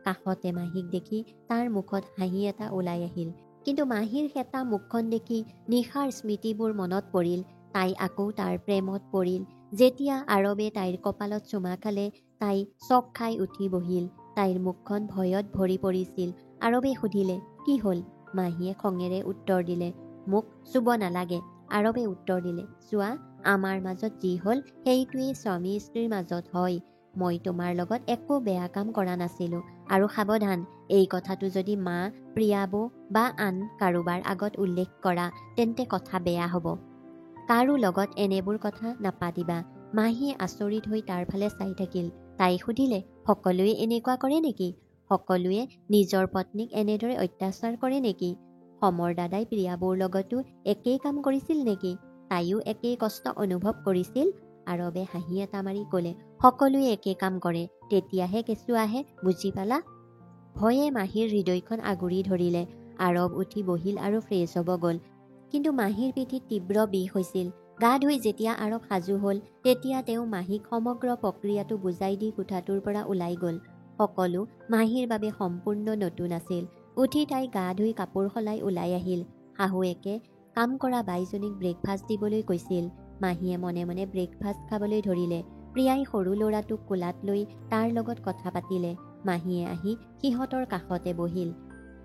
Speaker 1: কাষতে মাহীক দেখি তাৰ মুখত হাঁহি এটা ওলাই আহিল। কিন্তু মাহীৰ শেঁতা মুখখন দেখি নিশাৰ স্মৃতিবোৰ মনত পৰিল। তাই আকৌ তাৰ প্ৰেমত পৰিল। যেতিয়া আৰৱে তাইৰ কপালত চুমা খালে তাই চক খাই উঠি বহিল। তাইৰ মুখখন ভয়ত ভৰি পৰিছিল। আৰৱে সুধিলে, কি হ'ল? মাহীয়ে খঙেৰে উত্তৰ দিলে, মোক চুব নালাগে। আৰৱে উত্তৰ দিলে, চোৱা, আমাৰ মাজত যি হ'ল সেইটোৱেই স্বামী স্ত্ৰীৰ মাজত হয়। মই তোমাৰ লগত একো বেয়া কাম কৰা নাছিলোঁ। আৰু সাৱধান, এই কথাটো যদি মা, প্ৰিয়া বৌ বা আন কাৰোবাৰ আগত উল্লেখ কৰা তেন্তে কথা বেয়া হ'ব। কাৰো লগত এনেবোৰ কথা নাপাতিবা। মাহীয়ে আচৰিত হৈ তাৰ ফালে চাই থাকিল। তাই সুধিলে, সকলোৱে এনেকুৱা কৰে নেকি? সকলোৱে নিজৰ পত্নীক এনেদৰে অত্যাচাৰ কৰে নেকি? সমৰ দাদাই প্ৰিয়া বৌৰ লগতো একেই কাম কৰিছিল নেকি? তাইও একেই কষ্ট অনুভৱ কৰিছিল? আৰৱে হাঁহি এটা মাৰি ক'লে, সকলোৱে একে কাম কৰে, তেতিয়াহে কেঁচুৱা আহে, বুজি পালা? ভয়ে মাহীৰ হৃদয়খন আগুৰি ধৰিলে। আৰৱ উঠি বহিল আৰু ফ্ৰেছ হ'ব গ'ল। কিন্তু মাহীৰ পিঠিত তীব্ৰ বিষ হৈছিল। গা ধুই যেতিয়া আৰৱ সাজু হ'ল তেতিয়া তেওঁ মাহীক সমগ্ৰ প্ৰক্ৰিয়াটো বুজাই দি কোঠাটোৰ পৰা ওলাই গ'ল। সকলো মাহীৰ বাবে সম্পূৰ্ণ নতুন আছিল। উঠি তাই গা ধুই কাপোৰ সলাই ওলাই আহিল। শাহুৱেকে কাম কৰা বাইজনীক ব্ৰেকফাষ্ট দিবলৈ কৈছিল। মাহীয়ে মনে মনে ব্ৰেকফাষ্ট খাবলৈ ধৰিলে। প্ৰিয়াই সৰু ল'ৰাটোক কোলাত লৈ তাৰ লগত কথা পাতিলে। মাহীয়ে আহি সিহঁতৰ কাষতে বহিল।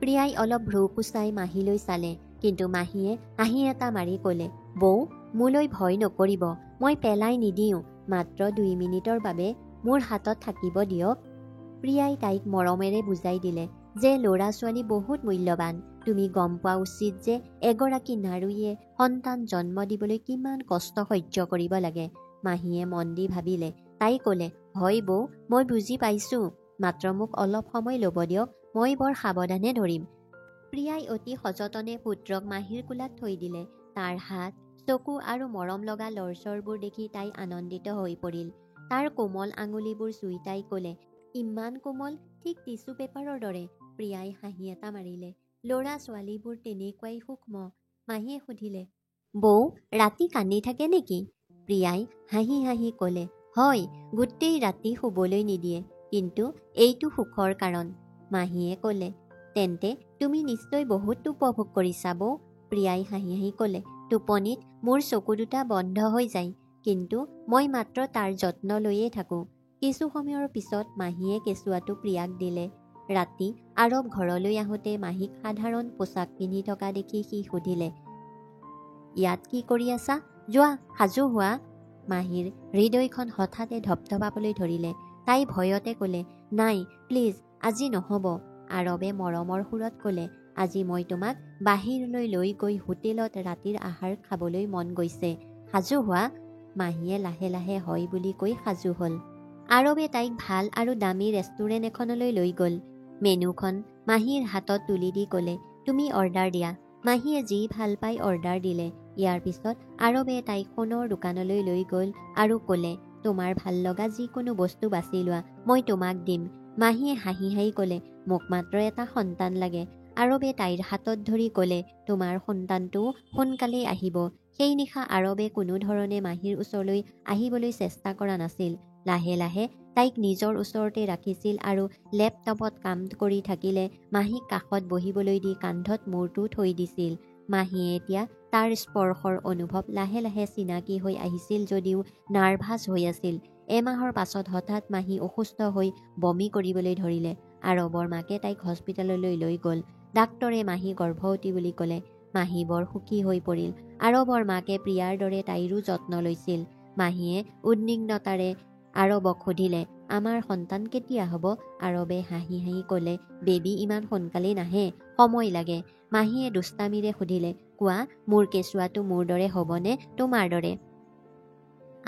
Speaker 1: প্ৰিয়াই অলপ ভ্ৰু কুচাই মাহীলৈ চালে। কিন্তু মাহীয়ে হাঁহি এটা মাৰি ক'লে, বৌ, মোলৈ ভয় নকৰিব, মই পেলাই নিদিওঁ, মাত্ৰ 2 মিনিটৰ বাবে মোৰ হাতত থাকিব দিয়ক। প্ৰিয়াই তাইক মৰমেৰে বুজাই দিলে যে ল'ৰা ছোৱালী বহুত মূল্যৱান। তুমি গম পোৱা উচিত যে এগৰাকী নাৰীয়ে সন্তান জন্ম দিবলৈ কিমান কষ্ট সহ্য কৰিব লাগে। মাহীয়ে মন দি ভাবিলে। তাই ক'লে, হয় বৌ, মই বুজি পাইছোঁ, মাত্ৰ মোক অলপ সময় ল'ব দিয়ক, মই বৰ সাৱধানে ধৰিম। প্ৰিয়াই অতি সযতনে পুত্ৰক মাহীৰ কোলাত থৈ দিলে। তাৰ হাত, চকু আৰু মৰম লগা লৰচৰবোৰ দেখি তাই আনন্দিত হৈ পৰিল। তাৰ কোমল আঙুলিবোৰ চুই তাই ক'লে, ইমান কোমল, ঠিক টিচু পেপাৰৰ দৰে। প্ৰিয়াই হাঁহি এটা মাৰিলে। ল'ৰা ছোৱালীবোৰ তেনেকুৱাই সূক্ষ্ম। মাহীয়ে সুধিলে, বৌ, ৰাতি কান্দি থাকে নেকি? প্ৰিয়াই হাঁহি হাঁহি ক'লে, হয়, গোটেই ৰাতি শুবলৈ নিদিয়ে, কিন্তু এইটো সুখৰ কাৰণ। মাহীয়ে ক'লে, তেন্তে তুমি নিশ্চয় বহুত উপভোগ কৰিছা বৌ। প্ৰিয়াই হাঁহি হাঁহি ক'লে, টোপনিত মোৰ চকু দুটা বন্ধ হৈ যায়, কিন্তু মই মাত্ৰ তাৰ যত্ন লৈয়ে থাকোঁ। কিছু সময়ৰ পিছত মাহীয়ে কেঁচুৱাটো প্ৰিয়াক দিলে। ৰাতি আৰৱ ঘৰলৈ আহোঁতে মাহীক সাধাৰণ পোছাক পিন্ধি থকা দেখি সি সুধিলে, ইয়াত কি কৰি আছা? যোৱা, সাজু হোৱা। মাহীৰ হৃদয়খন হঠাতে ধপধপাবলৈ ধৰিলে। তাই ভয়তে ক'লে, নাই প্লিজ, আজি নহ'ব। আৰৱে মৰমৰ সুৰত ক'লে, আজি মই তোমাক বাহিৰলৈ লৈ গৈ হোটেলত ৰাতিৰ আহাৰ খাবলৈ মন গৈছে, সাজু হোৱা। মাহীয়ে লাহে লাহে হয় বুলি কৈ সাজু হ'ল। আৰৱে তাইক ভাল আৰু দামী ৰেষ্টুৰেণ্ট এখনলৈ লৈ গ'ল। মেনুখন মাহীৰ হাতত তুলি দি ক'লে, তুমি অৰ্ডাৰ দিয়া। মাহীয়ে যি ভাল পাই অৰ্ডাৰ দিলে। ইয়াৰ পিছত আৰৱে তাইক সোণৰ দোকানলৈ লৈ গ'ল আৰু ক'লে, তোমাৰ ভাল লগা যিকোনো বস্তু বাছি লোৱা, মই তোমাক দিম। মাহীয়ে হাঁহি হাঁহি ক'লে, মোক মাত্ৰ এটা সন্তান লাগে। আৰৱে তাইৰ হাতত ধৰি ক'লে, তোমাৰ সন্তানটোও সোনকালেই আহিব। সেই নিশা আৰৱে কোনো ধৰণে মাহীৰ ওচৰলৈ আহিবলৈ চেষ্টা কৰা নাছিল। লাহে লাহে তাইক নিজৰ ওচৰতে ৰাখিছিল আৰু লেপটপত কাম কৰি থাকিলে মাহীক কাষত বহিবলৈ দি কান্ধত মূৰটো থৈ দিছিল। মাহীয়ে এতিয়া তাৰ স্পৰ্শৰ অনুভৱ লাহে লাহে চিনাকি হৈ আহিছিল যদিও নাৰ্ভাছ হৈ আছিল। এমাহৰ পাছত হঠাৎ মাহী অসুস্থ হৈ বমি কৰিবলৈ ধৰিলে। আৰৱৰ মাকে তাইক হস্পিটেললৈ লৈ গ'ল। ডাক্তৰে মাহী গৰ্ভৱতী বুলি ক'লে। মাহী বৰ সুখী হৈ পৰিল। আৰৱৰ মাকে প্ৰিয়াৰ দৰে তাইৰো যত্ন লৈছিল। মাহীয়ে উদ্বিগ্নতাৰে আৰৱক সুধিলে, আমাৰ সন্তান কেতিয়া হ'ব? আৰৱে হাঁহি হাঁহি ক'লে, বেবী ইমান সোনকালেই নাহে, সময় লাগে। মাহীয়ে দুষ্টামিৰে সুধিলে, কোৱা, মোৰ কেঁচুৱাটো মোৰ দৰে হ'বনে তোমাৰ দৰে?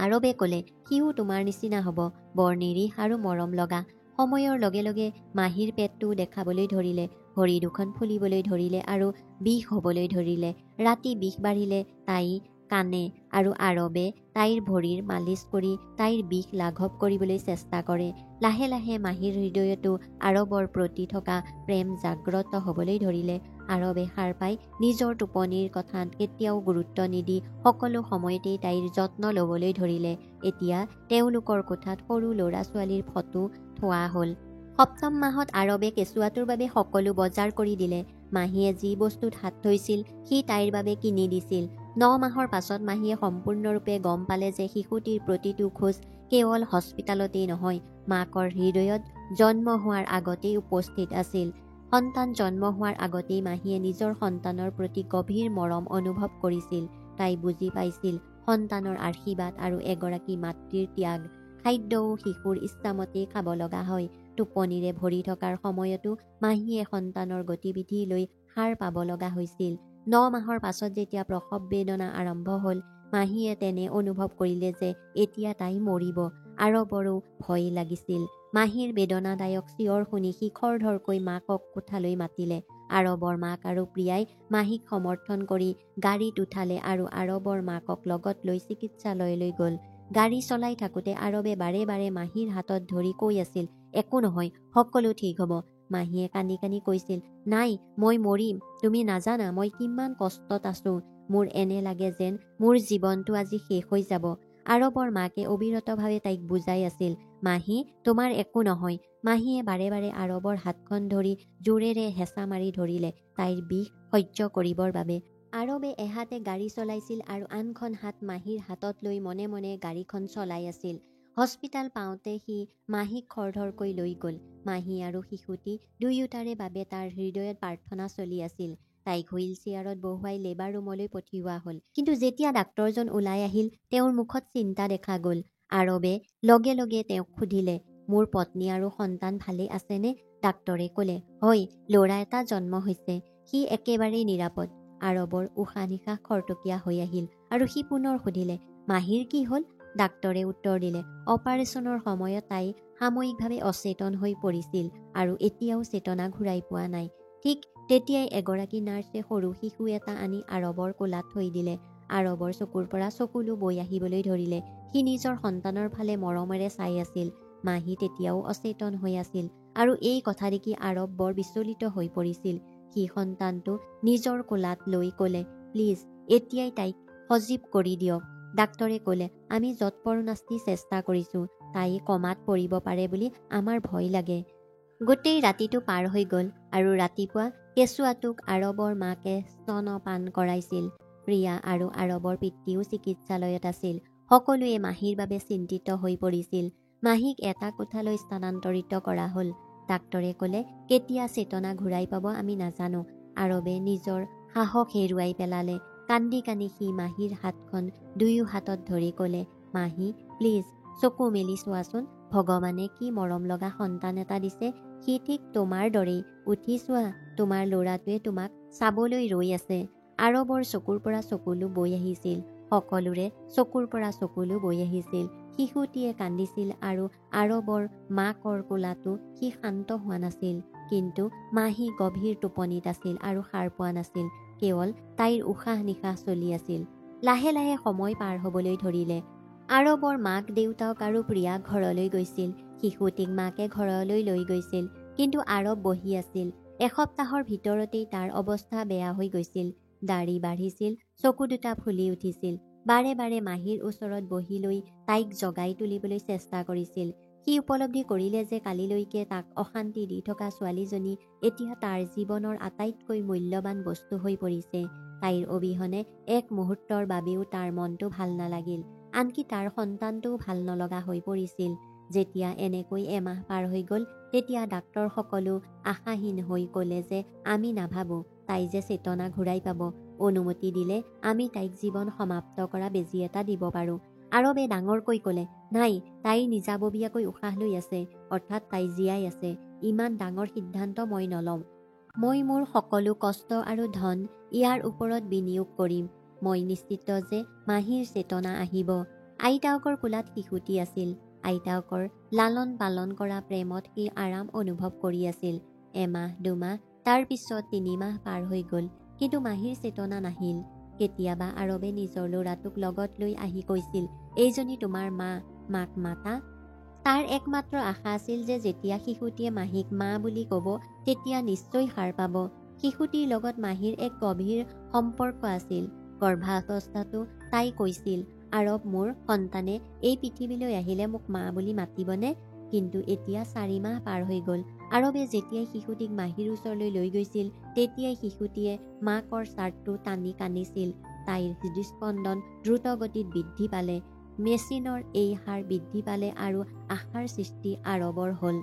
Speaker 1: আৰৱে ক'লে, সিও তোমাৰ নিচিনা হ'ব, বৰ নিৰীহ আৰু মৰম লগা। সময়ৰ লগে লগে মাহীৰ পেটটো দেখাবলৈ ধৰিলে। ভৰি দুখন ফুলিবলৈ ধৰিলে আৰু বিষ হ'বলৈ ধৰিলে। ৰাতি বিষ বাঢ়িলে তাই কানে আৰু আৰৱে তাইৰ ভৰিৰ মালিচ কৰি তাইৰ বিষ লাঘৱ কৰিবলৈ চেষ্টা কৰে। লাহে লাহে মাহীৰ হৃদয়তো আৰৱৰ প্ৰতি থকা প্ৰেম জাগ্ৰত হ'বলৈ ধৰিলে। আৰৱে সাৰ পাই নিজৰ টোপনিৰ কথাত কেতিয়াও গুৰুত্ব নিদি সকলো সময়তেই তাইৰ যত্ন ল'বলৈ ধৰিলে। এতিয়া তেওঁলোকৰ কোঠাত সৰু ল'ৰা ছোৱালীৰ ফটো থোৱা হ'ল। সপ্তম মাহত আৰৱে কেঁচুৱাটোৰ বাবে সকলো বজাৰ কৰি দিলে। মাহীয়ে যি বস্তুত হাত থৈছিল সি তাইৰ বাবে কিনি দিছিল। 9 মাহৰ পাছত মাহীয়ে সম্পূৰ্ণৰূপে গম পালে যে শিশুটিৰ প্ৰতিটো খোজ কেৱল হস্পিটালতেই নহয়, মাকৰ হৃদয়ত জন্ম হোৱাৰ আগতেই উপস্থিত আছিল। সন্তান জন্ম হোৱাৰ আগতেই মাহীয়ে নিজৰ সন্তানৰ প্ৰতি গভীৰ মৰম অনুভৱ কৰিছিল। তাই বুজি পাইছিল সন্তানৰ আশীৰ্বাদ আৰু এগৰাকী মাতৃৰ ত্যাগ। খাদ্যও শিশুৰ ইচ্ছামতেই খাব লগা হয়। টোপনিৰে ভৰি থকাৰ সময়তো মাহীয়ে সন্তানৰ গতিবিধি লৈ সাৰ পাব লগা হৈছিল। 9 মাহৰ পাছত যেতিয়া প্ৰসৱ বেদনা আৰম্ভ হ'ল, মাহীয়ে তেনে অনুভৱ কৰিলে যে এতিয়া তাই মৰিব। আৰৱৰো ভয় লাগিছিল। মাহীৰ বেদনাদায়ক চিঞৰ শুনি সি খৰধৰকৈ মাকক কোঠালৈ মাতিলে। আৰৱৰ মাক আৰু প্ৰিয়াই মাহীক সমৰ্থন কৰি গাড়ীত উঠালে আৰু আৰৱৰ মাকক লগত লৈ চিকিৎসালয়লৈ গ'ল। গাড়ী চলাই থাকোঁতে আৰৱে বাৰে বাৰে মাহীৰ হাতত ধৰি কৈ আছিল, একো নহয়, সকলো ঠিক হ'ব। মাহীয়ে কান্দি কান্দি কৈছিল, নাই, মই মৰিম, তুমি নাজানা মই কিমান কষ্টত আছোঁ। মোৰ এনে লাগে যেন মোৰ জীৱনটো আজি শেষ হৈ যাব। আৰৱৰ মাকে অবিৰতভাৱে তাইক বুজাই আছিল, মাহী, তোমাৰ একো নহয়। মাহীয়ে বাৰে বাৰে আৰৱৰ হাতখন ধৰি জোৰেৰে হেঁচা মাৰি ধৰিলে তাইৰ বিষ সহ্য কৰিবৰ বাবে। আৰৱে এহাতে গাড়ী চলাইছিল আৰু আনখন হাত মাহীৰ হাতত লৈ মনে মনে গাড়ীখন চলাই আছিল। হস্পিটাল পাওঁতে সি মাহীক খৰধৰকৈ লৈ গ'ল। মাহী আৰু শিশুটি দুয়োটাৰে বাবে তাৰ হৃদয়ত প্ৰাৰ্থনা চলি আছিল। তাইক হুইল চেয়াৰত বহুৱাই লেবাৰ ৰুমলৈ পঠিওৱা হ'ল। কিন্তু যেতিয়া ডাক্তৰজন ওলাই আহিল, তেওঁৰ মুখত চিন্তা দেখা গ'ল। আৰৱে লগে লগে তেওঁক সুধিলে, মোৰ পত্নী আৰু সন্তান ভালে আছেনে? ডাক্তৰে ক'লে, হয়, ল'ৰা এটা জন্ম হৈছে, সি একেবাৰেই নিৰাপদ। আৰৱৰ উশাহ নিশাহ খৰতকীয়া হৈ আহিল আৰু সি পুনৰ সুধিলে, মাহীৰ কি হ'ল? ডাক্তৰে উত্তৰ দিলে, অপাৰেশ্যনৰ সময়ত তাই সাময়িকভাৱে অচেতন হৈ পৰিছিল আৰু এতিয়াও চেতনা ঘূৰাই পোৱা নাই। ঠিক তেতিয়াই এগৰাকী নাৰ্ছে সৰু শিশু এটা আনি আৰৱৰ কোলাত থৈ দিলে। আৰৱৰ চকুৰ পৰা চকুলো বৈ আহিবলৈ ধৰিলে। সি নিজৰ সন্তানৰ ফালে মৰমেৰে চাই আছিল। মাহী তেতিয়াও অচেতন হৈ আছিল আৰু এই কথা দেখি আৰৱ বৰ বিচলিত হৈ পৰিছিল। সি সন্তানটো নিজৰ কোলাত লৈ ক'লে, প্লিজ এতিয়াই তাইক সজীৱ কৰি দিয়ক। ডাক্তৰে ক'লে, আমি যৎপৰোনাস্তি চেষ্টা কৰিছোঁ। তাই কমাত পৰিব পাৰে বুলি আমাৰ ভয় লাগে। গোটেই ৰাতিটো পাৰ হৈ গ'ল আৰু ৰাতিপুৱা কেঁচুৱাটোক আৰৱৰ মাকে স্তনপান কৰাইছিল। প্ৰিয়া আৰু আৰৱৰ পিতৃও চিকিৎসালয়ত আছিল। সকলোৱে মাহীৰ বাবে চিন্তিত হৈ পৰিছিল। মাহীক এটা কোঠালৈ স্থানান্তৰিত কৰা হ'ল। ডাক্তৰে ক'লে, কেতিয়া চেতনা ঘূৰাই পাব আমি নাজানো। আৰৱে নিজৰ সাহস হেৰুৱাই পেলালে। কান্দি কান্দি সি মাহীৰ হাতখন দুয়ো হাতত ধৰি ক'লে, মাহী প্লিজ চকু মেলি চোৱাচোন, ভগৱানে কি মৰম লগা সন্তান এটা দিছে। সি ঠিক তোমাৰ দৰেই। উঠি চোৱা, তোমাৰ ল'ৰাটোৱে তোমাক চাবলৈ ৰৈ আছে। আৰৱৰ চকুৰ পৰা চকুলো বৈ আহিছিল। সকলোৰে চকুৰ পৰা চকুলো বৈ আহিছিল। শিশুটিয়ে কান্দিছিল আৰু আৰৱৰ মাকৰ কোলাতো সি শান্ত হোৱা নাছিল। কিন্তু মাহী গভীৰ টোপনিত আছিল আৰু সাৰ পোৱা নাছিল। কেৱল তাইৰ উশাহ নিশাহ চলি আছিল। লাহে লাহে সময় পাৰ হ'বলৈ ধৰিলে। আৰৱৰ মাক দেউতাক আৰু প্ৰিয়া ঘৰলৈ গৈছিল। শিশুটিক মাকে ঘৰলৈ লৈ গৈছিল। কিন্তু আৰৱ বহি আছিল। এসপ্তাহৰ ভিতৰতেই তাৰ অৱস্থা বেয়া হৈ গৈছিল। দাঢ়ি বাঢ়িছিল, চকু দুটা ফুলি উঠিছিল। বাৰে বাৰে মাহীৰ ওচৰত বহি লৈ তাইক জগাই তুলিবলৈ চেষ্টা কৰিছিল। সি উপলব্ধি কৰিলে যে কালিলৈকে তাক অশান্তি দি থকা ছোৱালীজনী এতিয়া তাৰ জীৱনৰ আটাইতকৈ মূল্যৱান বস্তু হৈ পৰিছে। তাইৰ অবিহনে এক মুহূৰ্তৰ বাবেও তাৰ মনটো ভাল নালাগিল। আনকি তাৰ সন্তানটোও ভাল নলগা হৈ পৰিছিল। যেতিয়া এনেকৈ এমাহ পাৰ হৈ গ'ল, তেতিয়া ডাক্তৰসকলো আশাহীন হৈ ক'লে যে আমি নাভাবোঁ তাই যে চেতনা ঘূৰাই পাব। অনুমতি দিলে আমি তাইক জীৱন সমাপ্ত কৰা বেজী এটা দিব পাৰোঁ। আৰৱে ডাঙৰকৈ ক'লে, নাই, তাই নিজাববীয়াকৈ উশাহ লৈ আছে, অৰ্থাৎ তাই জীয়াই আছে। ইমান ডাঙৰ সিদ্ধান্ত মই নলওঁ। মই মোৰ সকলো কষ্ট আৰু ধন ইয়াৰ ওপৰত বিনিয়োগ কৰিম। মই নিশ্চিত যে মাহীৰ চেতনা আহিব। আইতাকৰ কোলাত শিশুটি আছিল। আইতাকৰ লালন পালন কৰা প্ৰেমত সি আৰাম অনুভৱ কৰি আছিল। এমাহ দুমাহ, তাৰ পিছত 3 মাহ পাৰ হৈ গ'ল, কিন্তু মাহীৰ চেতনা নাহিল। কেতিয়াবা আৰৱে নিজৰ ল'ৰাটোক লগত লৈ আহি কৈছিল, এইজনী তোমাৰ মা, মাক মাতা। তাৰ একমাত্ৰ আশা আছিল যে যেতিয়া শিশুটিয়ে মাহীক মা বুলি ক'ব তেতিয়া নিশ্চয় সাৰ পাব। শিশুটিৰ লগত মাহীৰ এক গভীৰ সম্পৰ্ক আছিল। গৰ্ভাৱস্থাতো তাই কৈছিল, আৰৱ মোৰ সন্তানে এই পৃথিৱীলৈ আহিলে মোক মা বুলি মাতিবনে? কিন্তু এতিয়া 4 মাহ পাৰ হৈ গ'ল। আৰৱে যেতিয়াই শিশুটিক মাহীৰ ওচৰলৈ লৈ গৈছিল, তেতিয়াই শিশুটিয়ে মাকৰ ছাৰ্টটো টানি কান্দিছিল। তাইৰ হৃদস্পন্দন দ্ৰুত গতিত বৃদ্ধি পালে। মেচিনৰ এই হাৰ বৃদ্ধি পালে আৰু আশাৰ সৃষ্টি আৰৱৰ হ'ল।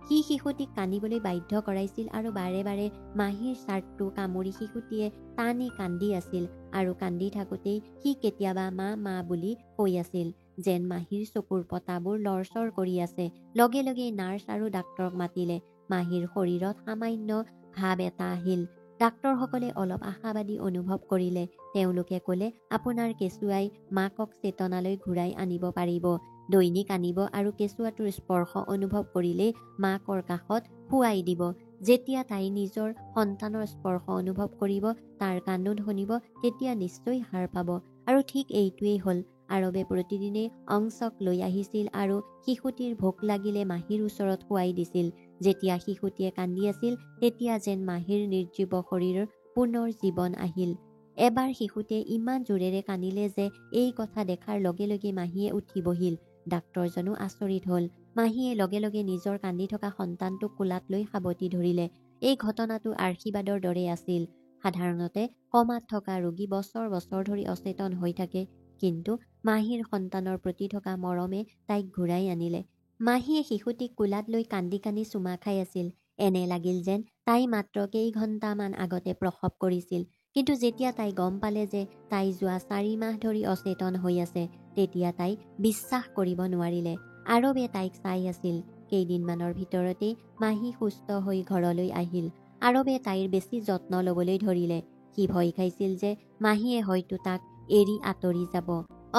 Speaker 1: সি শিশুটিক কান্দিবলৈ বাধ্য কৰাইছিল আৰু বাৰে বাৰে মাহীৰ ছাৰ্টটো কামুৰি শিশুটিয়ে টানি কান্দি আছিল। আৰু কান্দি থাকোঁতেই সি কেতিয়াবা মা মা বুলি কৈ আছিল, যেন মাহীৰ চকুৰ পতাবোৰ লৰচৰ কৰি আছে। লগে লগেই নাৰ্ছ আৰু ডাক্তৰক মাতিলে। মাহীৰ শৰীৰত সামান্য ভাৱ এটা আহিল। ডাক্তৰসকলে অলপ আশাবাদী অনুভৱ কৰিলে। তেওঁলোকে ক'লে, আপোনাৰ কেঁচুৱাই মাকক চেতনালৈ ঘূৰাই আনিব পাৰিব। দৈনিক আনিব আৰু কেঁচুৱাটোৰ স্পৰ্শ অনুভৱ কৰিলেই মাকৰ কাষত শুৱাই দিব। যেতিয়া তাই নিজৰ সন্তানৰ স্পৰ্শ অনুভৱ কৰিব, তাৰ কান্দোন শুনিব, তেতিয়া নিশ্চয় সাৰ পাব। আৰু ঠিক এইটোৱেই হ'ল। আৰৱে প্ৰতিদিনে অংশক লৈ আহিছিল আৰু শিশুটিৰ ভোক লাগিলে মাহীৰ ওচৰত শুৱাই দিছিল। যেতিয়া শিশুটিয়ে কান্দি আছিল, তেতিয়া যেন মাহীৰ নিৰ্জীৱ শৰীৰৰ পুনৰ জীৱন আহিল। এবাৰ শিশুটিয়ে ইমান জোৰেৰে কান্দিলে যে এই কথা দেখাৰ লগে লগে মাহীয়ে উঠি বহিল। ডাক্তৰজনো আচৰিত হ'ল। মাহীয়ে লগে লগে নিজৰ কান্দি থকা সন্তানটোক কোলাত লৈ সাৱটি ধৰিলে। এই ঘটনাটো আশীৰ্বাদৰ দৰে আছিল। সাধাৰণতে কমাত থকা ৰোগী বছৰ বছৰ ধৰি অচেতন হৈ থাকে, কিন্তু মাহীৰ সন্তানৰ প্ৰতি থকা মৰমে তাইক ঘূৰাই আনিলে। মাহীয়ে শিশুটিক কোলাত লৈ কান্দি কান্দি চুমা খাই আছিল। এনে লাগিল যেন তাই মাত্ৰ কেইঘণ্টামান আগতে প্ৰসৱ কৰিছিল। কিন্তু যেতিয়া তাই গম পালে যে তাই যোৱা 4 মাহ ধৰি অচেতন হৈ আছে, তেতিয়া তাই বিশ্বাস কৰিব নোৱাৰিলে। আৰৱে তাইক চাই আছিল। কেইদিনমানৰ ভিতৰতেই মাহী সুস্থ হৈ ঘৰলৈ আহিল। আৰৱে তাইৰ বেছি যত্ন ল'বলৈ ধৰিলে। সি ভয় খাইছিল যে মাহীয়ে হয়তো তাক এৰি আঁতৰি যাব।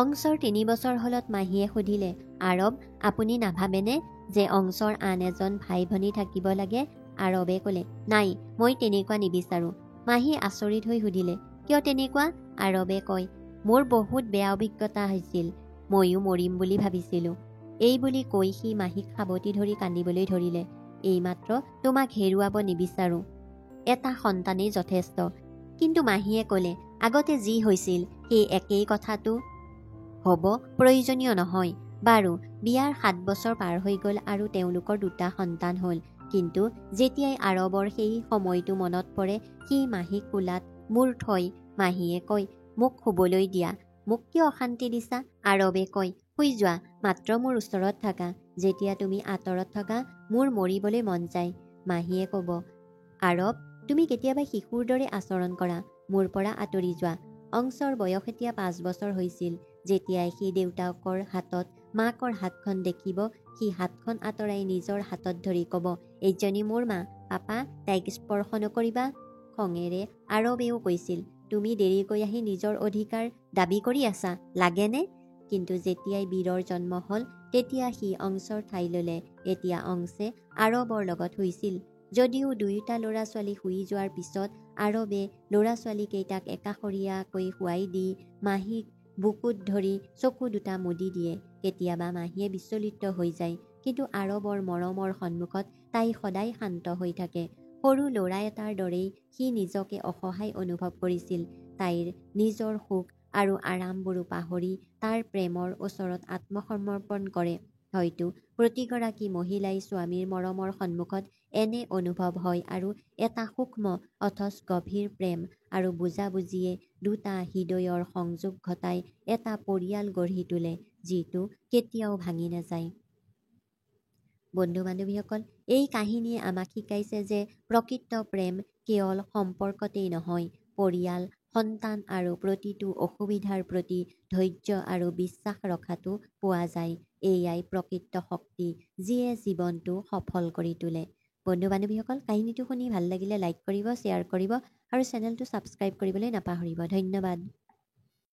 Speaker 1: অংশৰ 3 বছৰ হ'লত মাহীয়ে সুধিলে, আৰৱ, আপুনি নাভাবেনে যে অংশৰ আন এজন ভাই ভনী থাকিব লাগে? আৰৱে ক'লে, নাই, মই তেনেকুৱা নিবিচাৰোঁ। মাহীয়ে আচৰিত হৈ সুধিলে, কিয় তেনেকুৱা? আৰৱে কয়, মোৰ বহুত বেয়া অভিজ্ঞতা হৈছিল। ময়ো মৰিম বুলি ভাবিছিলোঁ। এই বুলি কৈ সি মাহীক সাৱটি ধৰি কান্দিবলৈ ধৰিলে। এইমাত্ৰ তোমাক হেৰুৱাব নিবিচাৰোঁ। এটা সন্তানেই যথেষ্ট। কিন্তু মাহীয়ে ক'লে, আগতে যি হৈছিল সেই একেই কথাটো হ'ব প্ৰয়োজনীয় নহয়। বাৰু বিয়াৰ 7 বছৰ পাৰ হৈ গ'ল আৰু তেওঁলোকৰ 2টা সন্তান হ'ল। কিন্তু যেতিয়াই আৰৱৰ সেই সময়টো মনত পৰে সি মাহীক কোলাত মূৰ থৈ মাহীয়ে কয়, মোক শুবলৈ দিয়া, মোক কিয় অশান্তি দিছা? আৰৱে কয়, শুই যোৱা, মাত্ৰ মোৰ ওচৰত থাকা, যেতিয়া তুমি আঁতৰত থকা মোৰ মৰিবলৈ মন যায়। মাহীয়ে ক'ব, আৰৱ তুমি কেতিয়াবা শিশুৰ দৰে আচৰণ কৰা, মোৰ পৰা আঁতৰি যোৱা। অংশৰ বয়স এতিয়া 5 বছৰ হৈছিল। যেতিয়াই সি দেউতাকৰ হাতত মাকৰ হাতখন দেখিব সি হাতখন আঁতৰাই নিজৰ হাতত ধৰি ক'ব, এইজনী মোৰ মা, পাপা তাইক স্পৰ্শ নকৰিবা। খঙেৰে আৰৱেও কৈছিল, তুমি দেৰিকৈ আহি নিজৰ অধিকাৰ দাবী কৰি আছা, লাগেনে? কিন্তু যেতিয়াই বীৰৰ জন্ম হ'ল তেতিয়া সি অংশৰ ঠাই ল'লে। এতিয়া অংশে আৰৱৰ লগত শুইছিল। যদিও 2টা ল'ৰা ছোৱালী শুই যোৱাৰ পিছত আৰৱে ল'ৰা ছোৱালীকেইটাক একাষৰীয়াকৈ শুৱাই দি মাহীক বুকুত ধৰি চকু 2টা মুদি দিয়ে। কেতিয়াবা মাহীয়ে বিচলিত হৈ যায়, কিন্তু আৰৱৰ মৰমৰ সন্মুখত তাই সদায় শান্ত হৈ থাকে। সৰু ল'ৰা এটাৰ দৰেই সি নিজকে অসহায় অনুভৱ কৰিছিল। তাইৰ নিজৰ সুখ আৰু আৰামবোৰো পাহৰি তাৰ প্ৰেমৰ ওচৰত আত্মসমৰ্পণ কৰে। হয়তো প্ৰতিগৰাকী মহিলাই স্বামীৰ মৰমৰ সন্মুখত এনে অনুভৱ হয় আৰু এটা সূক্ষ্ম অথচ গভীৰ প্ৰেম আৰু বুজাবুজিয়ে 2টা হৃদয়ৰ সংযোগ ঘটাই এটা পৰিয়াল গঢ়ি তোলে, যিটো কেতিয়াও ভাঙি নাযায়। বন্ধু বান্ধৱীসকল, এই কাহিনীয়ে আমাক শিকাইছে যে প্ৰকৃত প্ৰেম কেৱল সম্পৰ্কতেই নহয়, পৰিয়াল, সন্তান আৰু প্ৰতিটো অসুবিধাৰ প্ৰতি ধৈৰ্য আৰু বিশ্বাস ৰখাতো পোৱা যায়। এয়াই প্ৰকৃত শক্তি, যিয়ে জীৱনটো সফল কৰি তোলে। বন্ধু বান্ধৱীসকল, কাহিনীটো শুনি ভাল লাগিলে লাইক কৰিব, শ্বেয়াৰ কৰিব আৰু চেনেলটো ছাবস্ক্ৰাইব কৰিবলৈ নাপাহৰিব। ধন্যবাদ।